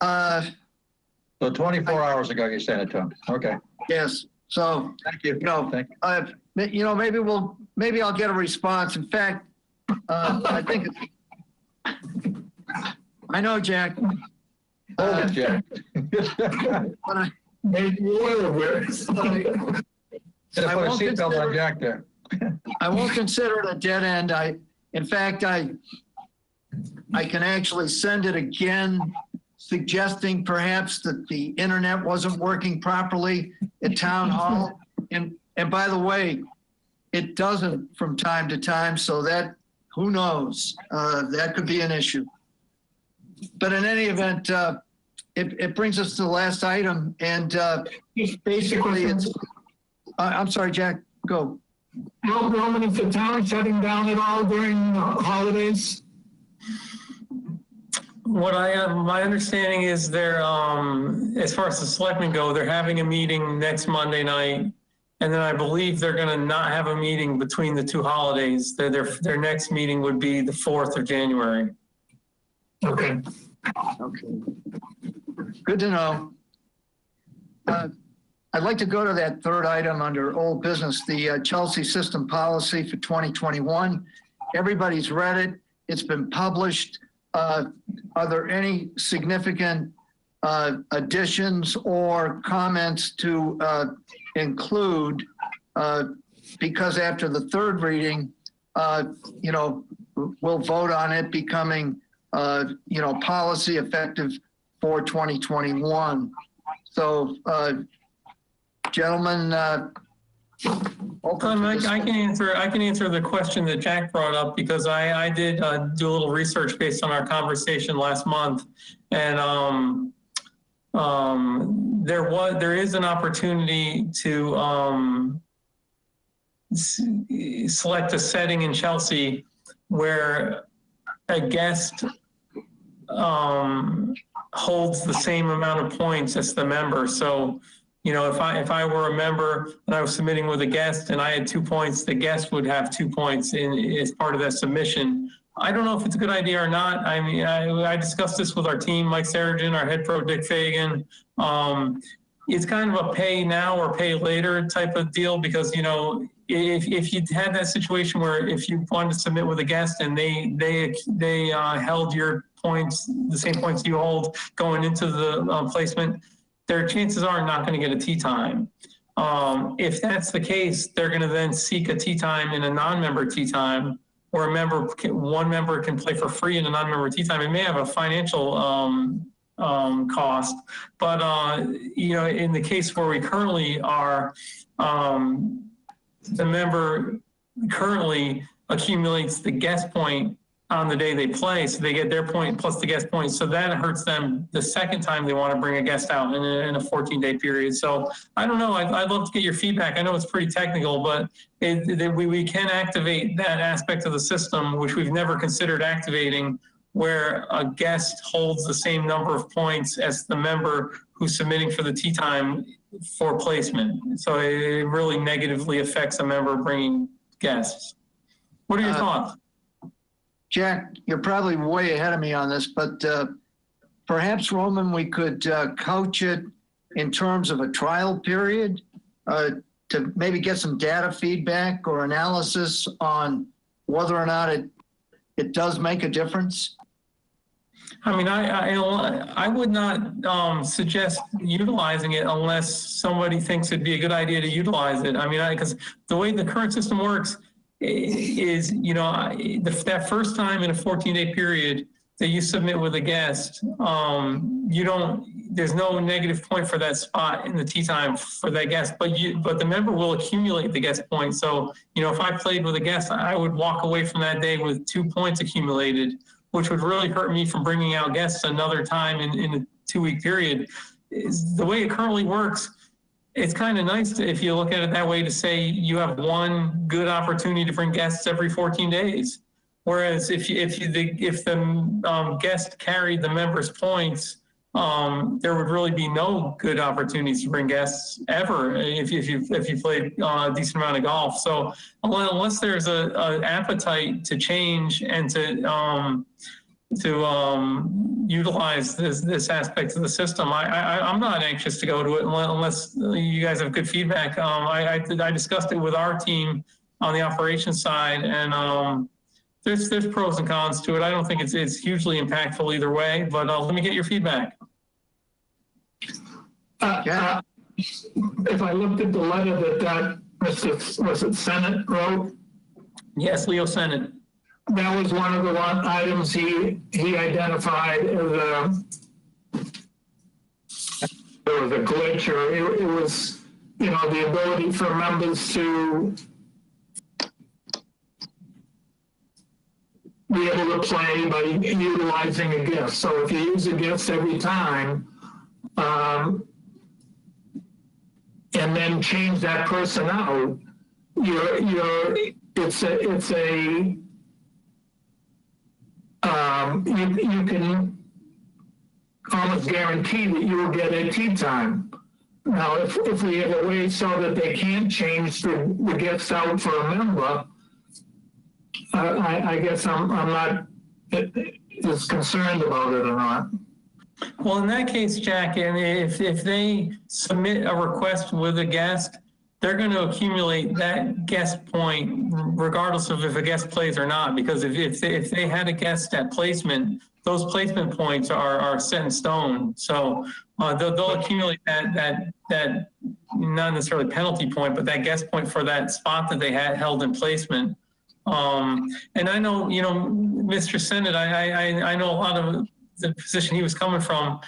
So 24 hours ago, you sent it to him. Okay. yes. So, Thank you. Thank you. Maybe I'll get a response. In fact, I think I know, Jack. Hold it, Jack. Maybe oil rigs. Should have put a seatbelt on Jack there. I won't consider it a dead end. In fact, I can actually send it again, suggesting perhaps that the internet wasn't working properly at town hall. And by the way, it doesn't from time to time, so that, who knows, that could be an issue. But in any event, it brings us to the last item, and basically it's, I'm sorry, Jack, go. Roman, is the town shutting down at all during the holidays? My understanding is they're, as far as the selectmen go, they're having a meeting next Monday night. And then I believe they're going to not have a meeting between the two holidays. Their next meeting would be the 4th of January. Okay. Okay. Good to know. I'd like to go to that third item under old business, the Chelsea system policy for 2021. Everybody's read it. It's been published. Are there any significant additions or comments to include? Because after the third reading, we'll vote on it becoming, policy effective for 2021. So, gentlemen, I can answer the question that Jack brought up, because I did do a little research based on our conversation last month, and there is an opportunity to select a setting in Chelsea where a guest holds the same amount of points as the member. So, if I were a member and I was submitting with a guest and I had 2 points, the guest would have 2 points as part of that submission. I don't know if it's a good idea or not. I mean, I discussed this with our team, Mike Sarajan, our head pro, Dick Fagan. It's kind of a pay now or pay later type of deal, because, if you had that situation where if you wanted to submit with a guest and they held your points, the same points you hold going into the placement, their chances are not going to get a tee time. If that's the case, they're going to then seek a tee time in a non-member tee time, or one member can play for free in a non-member tee time. It may have a financial cost, but in the case where we currently are, the member currently accumulates the guest point on the day they play, so they get their point plus the guest point. So that hurts them the second time they want to bring a guest out in a 14-day period. So I don't know. I'd love to get your feedback. I know it's pretty technical, but we can activate that aspect of the system, which we've never considered activating, where a guest holds the same number of points as the member who's submitting for the tee time for placement. So it really negatively affects a member bringing guests. What are your thoughts? Jack, you're probably way ahead of me on this, but perhaps, Roman, we could couch it in terms of a trial period to maybe get some data feedback or analysis on whether or not it does make a difference. I mean, I would not suggest utilizing it unless somebody thinks it'd be a good idea to utilize it. I mean, because the way the current system works is, that first time in a 14-day period that you submit with a guest, there's no negative point for that spot in the tee time for that guest, but the member will accumulate the guest points. So, if I played with a guest, I would walk away from that day with 2 points accumulated, which would really hurt me from bringing out guests another time in a 2-week period. the way it currently works, it's kind of nice to, if you look at it that way, to say you have one good opportunity to bring guests every 14 days. Whereas if the guest carried the members' points, there would really be no good opportunities to bring guests ever if you played a decent amount of golf. So unless there's a appetite to change and to utilize this aspect of the system, I'm not anxious to go to it unless you guys have good feedback. I discussed it with our team on the operations side, and there's pros and cons to it. I don't think it's hugely impactful either way, but let me get your feedback. If I looked at the letter that was it Senate wrote? Yes, Leo Senate. That was one of the items he identified as there was a glitch, or it was, you know, the ability for members to be able to play by utilizing a gift. So if you use a gift every time, and then change that person out, it's a you can almost guarantee that you will get a tee time. Now, if we have a way so that they can't change the gifts out for a member, I guess I'm not as concerned about it or not. Well, in that case, Jack, and if they submit a request with a guest, they're going to accumulate that guest point regardless of if a guest plays or not, because if they had a guest at placement, those placement points are set in stone. So they'll accumulate that not necessarily penalty point, but that guest point for that spot that they had held in placement. And I know, you know, Mr. Senate, I know a lot of the position he was coming from.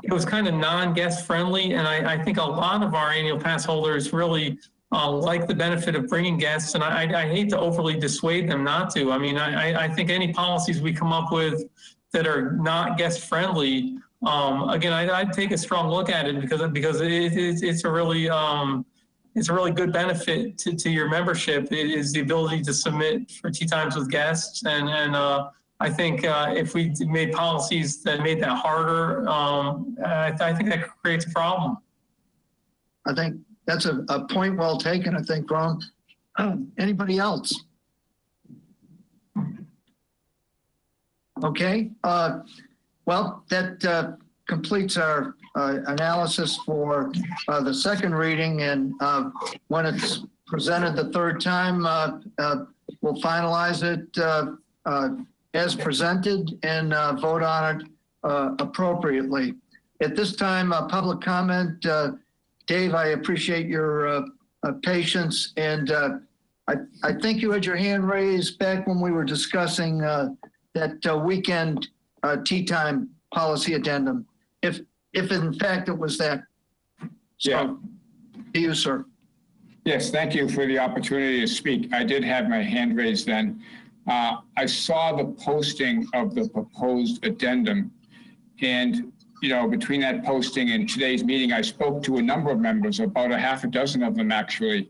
It was kind of non-guest friendly, and I think a lot of our annual pass holders really like the benefit of bringing guests, and I hate to overly dissuade them not to. I mean, I think any policies we come up with that are not guest friendly, again, I'd take a strong look at it because it's a really good benefit to your membership. It is the ability to submit for tee times with guests, and I think if we made policies that made that harder, I think that creates a problem. I think that's a point well taken, I think, Ron. Anybody else? Okay. Well, that completes our analysis for the second reading, and when it's presented the third time, we'll finalize it as presented and vote on it appropriately. At this time, public comment. Dave, I appreciate your patience, and I think you had your hand raised back when we were discussing that weekend tee time policy addendum. If in fact it was that. So, yeah. To you, sir. Yes, thank you for the opportunity to speak. I did have my hand raised then. I saw the posting of the proposed addendum, and you know, between that posting and today's meeting, I spoke to a number of members, about a half a dozen of them actually,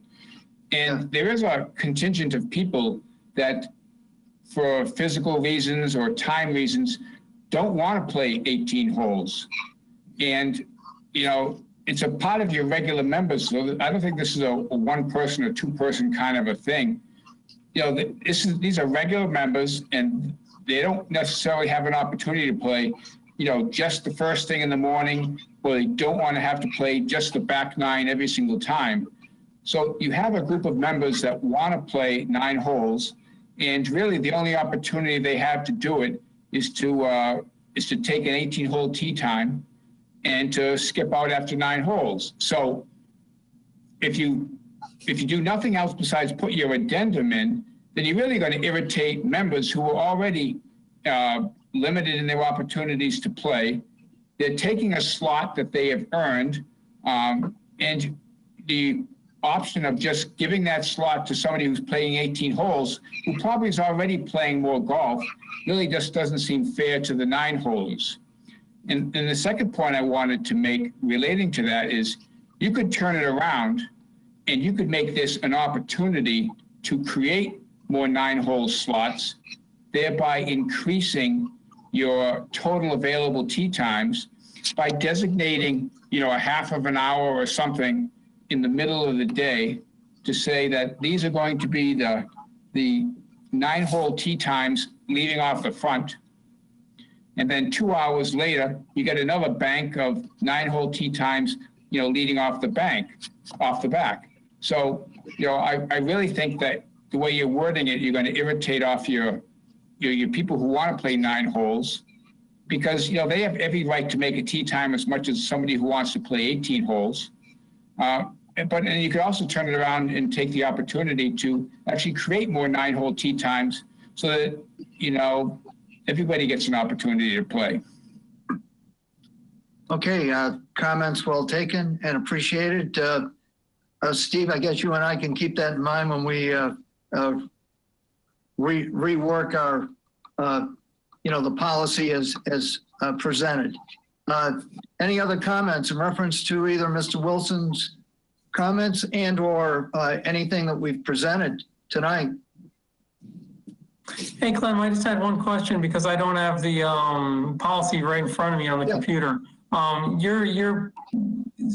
and there is a contingent of people that, for physical reasons or time reasons, don't want to play 18 holes, and you know, it's a part of your regular members. So I don't think this is a one-person or two-person kind of a thing. You know, these are regular members, and they don't necessarily have an opportunity to play, you know, just the first thing in the morning, or they don't want to have to play just the back nine every single time. So you have a group of members that want to play 9 holes, and really the only opportunity they have to do it is to take an 18-hole tee time and to skip out after 9 holes. So if you do nothing else besides put your addendum in, then you're really going to irritate members who are already limited in their opportunities to play. They're taking a slot that they have earned, and the option of just giving that slot to somebody who's playing 18 holes, who probably is already playing more golf, really just doesn't seem fair to the 9 holes. And the second point I wanted to make relating to that is you could turn it around and you could make this an opportunity to create more 9-hole slots, thereby increasing your total available tee times by designating, a half of an hour or something in the middle of the day to say that these are going to be the 9-hole tee times leading off the front. And then 2 hours later, you get another bank of 9-hole tee times, leading off the back. So, I really think that the way you're wording it, you're going to irritate off your people who want to play 9 holes, because, they have every right to make a tee time as much as somebody who wants to play 18 holes. But you could also turn it around and take the opportunity to actually create more 9-hole tee times so that, everybody gets an opportunity to play. Okay, comments well taken and appreciated. Steve, I guess you and I can keep that in mind when we rework our, the policy as presented. Any other comments in reference to either Mr. Wilson's comments and or anything that we've presented tonight? Hey, Clem, I just had one question because I don't have the policy right in front of me on the computer. Your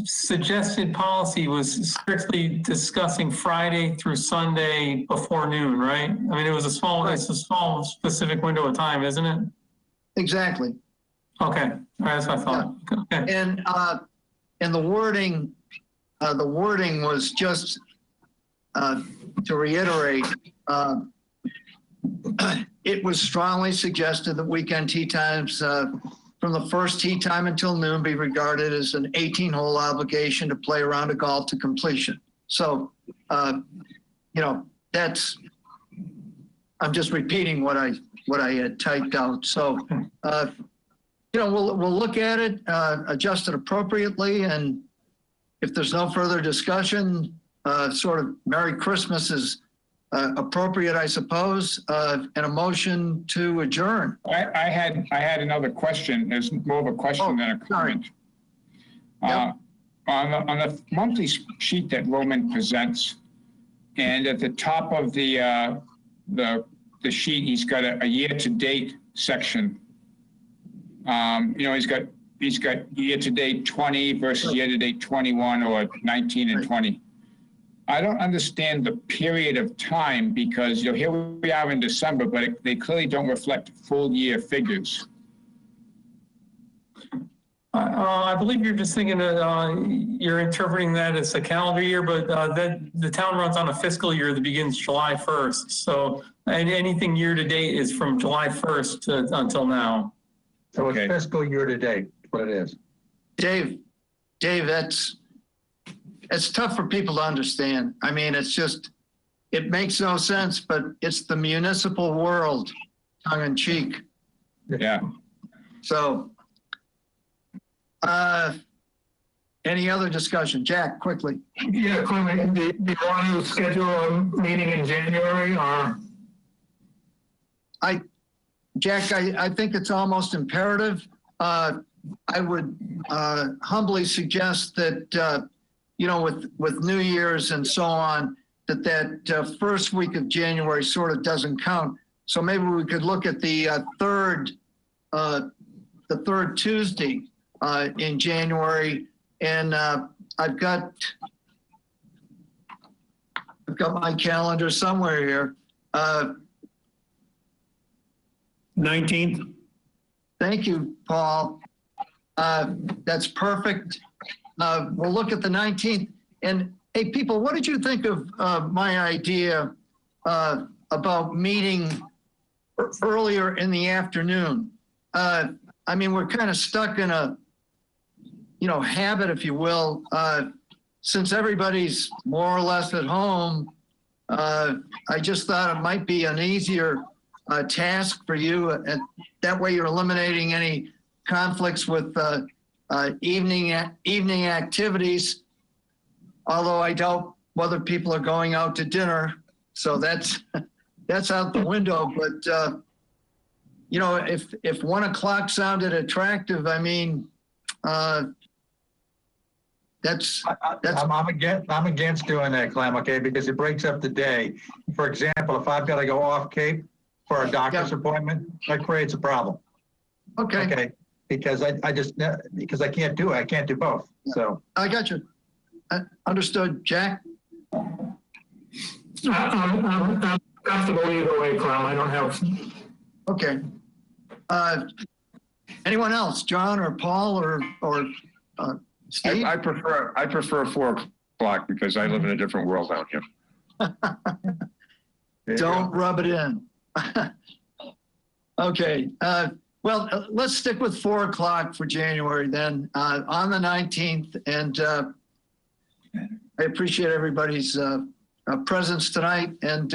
suggested policy was strictly discussing Friday through Sunday before noon, right? I mean, it's a small specific window of time, isn't it? Exactly. Okay, that's what I thought. Yeah. Okay. And the wording was just to reiterate. It was strongly suggested that weekend tee times from the first tee time until noon be regarded as an 18-hole obligation to play a round of golf to completion. So, that's, I'm just repeating what I had typed out. So, we'll look at it, adjust it appropriately, and if there's no further discussion, sort of Merry Christmas is appropriate, I suppose, and a motion to adjourn. I had another question. There's more of a question than a comment. Yep. On the monthly sheet that Roman presents, and at the top of the sheet, he's got a year-to-date section. He's got year-to-date 20 versus year-to-date 21 or 19 and 20. I don't understand the period of time because, here we are in December, but they clearly don't reflect full year figures. I believe you're just thinking that you're interpreting that as a calendar year, but the town runs on a fiscal year that begins July 1st. So anything year to date is from July 1st until now. So it's fiscal year to date, what it is. Dave, it's tough for people to understand. I mean, it makes no sense, but it's the municipal world, tongue in cheek. Yeah. So, any other discussion? Jack, quickly. Yeah, Clement, do you want to schedule a meeting in January or? Jack, I think it's almost imperative. I would humbly suggest that, with New Year's and so on, that first week of January sort of doesn't count. So maybe we could look at the third Tuesday in January, and I've got my calendar somewhere here. 19th. Thank you, Paul. That's perfect. We'll look at the 19th. And hey, people, what did you think of my idea about meeting earlier in the afternoon? I mean, we're kind of stuck in a, habit, if you will, since everybody's more or less at home. I just thought it might be an easier task for you, and that way you're eliminating any conflicts with evening activities. Although I doubt whether people are going out to dinner, so that's out the window. But you know, if 1 o'clock sounded attractive, I mean, that's I'm against doing that, Clem, okay, because it breaks up the day. For example, if I've got to go off Cape for a doctor's appointment, that creates a problem, okay. okay? Because because I can't do it. I can't do both, so. I got you. Understood. Jack? I'm comfortable either way, Clem. I don't have. Okay. Anyone else? John or Paul or Steve? I prefer 4 o'clock because I live in a different world down here. Don't rub it in. Okay. Well, let's stick with 4 o'clock for January then, on the 19th. And I appreciate everybody's presence tonight. And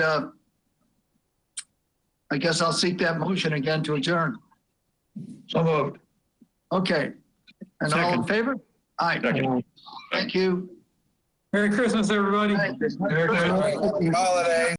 I guess I'll seek that motion again to adjourn. So moved. Okay. And all in favor? Aye. Second. Thank you. Merry Christmas, everybody. Aye. Holiday.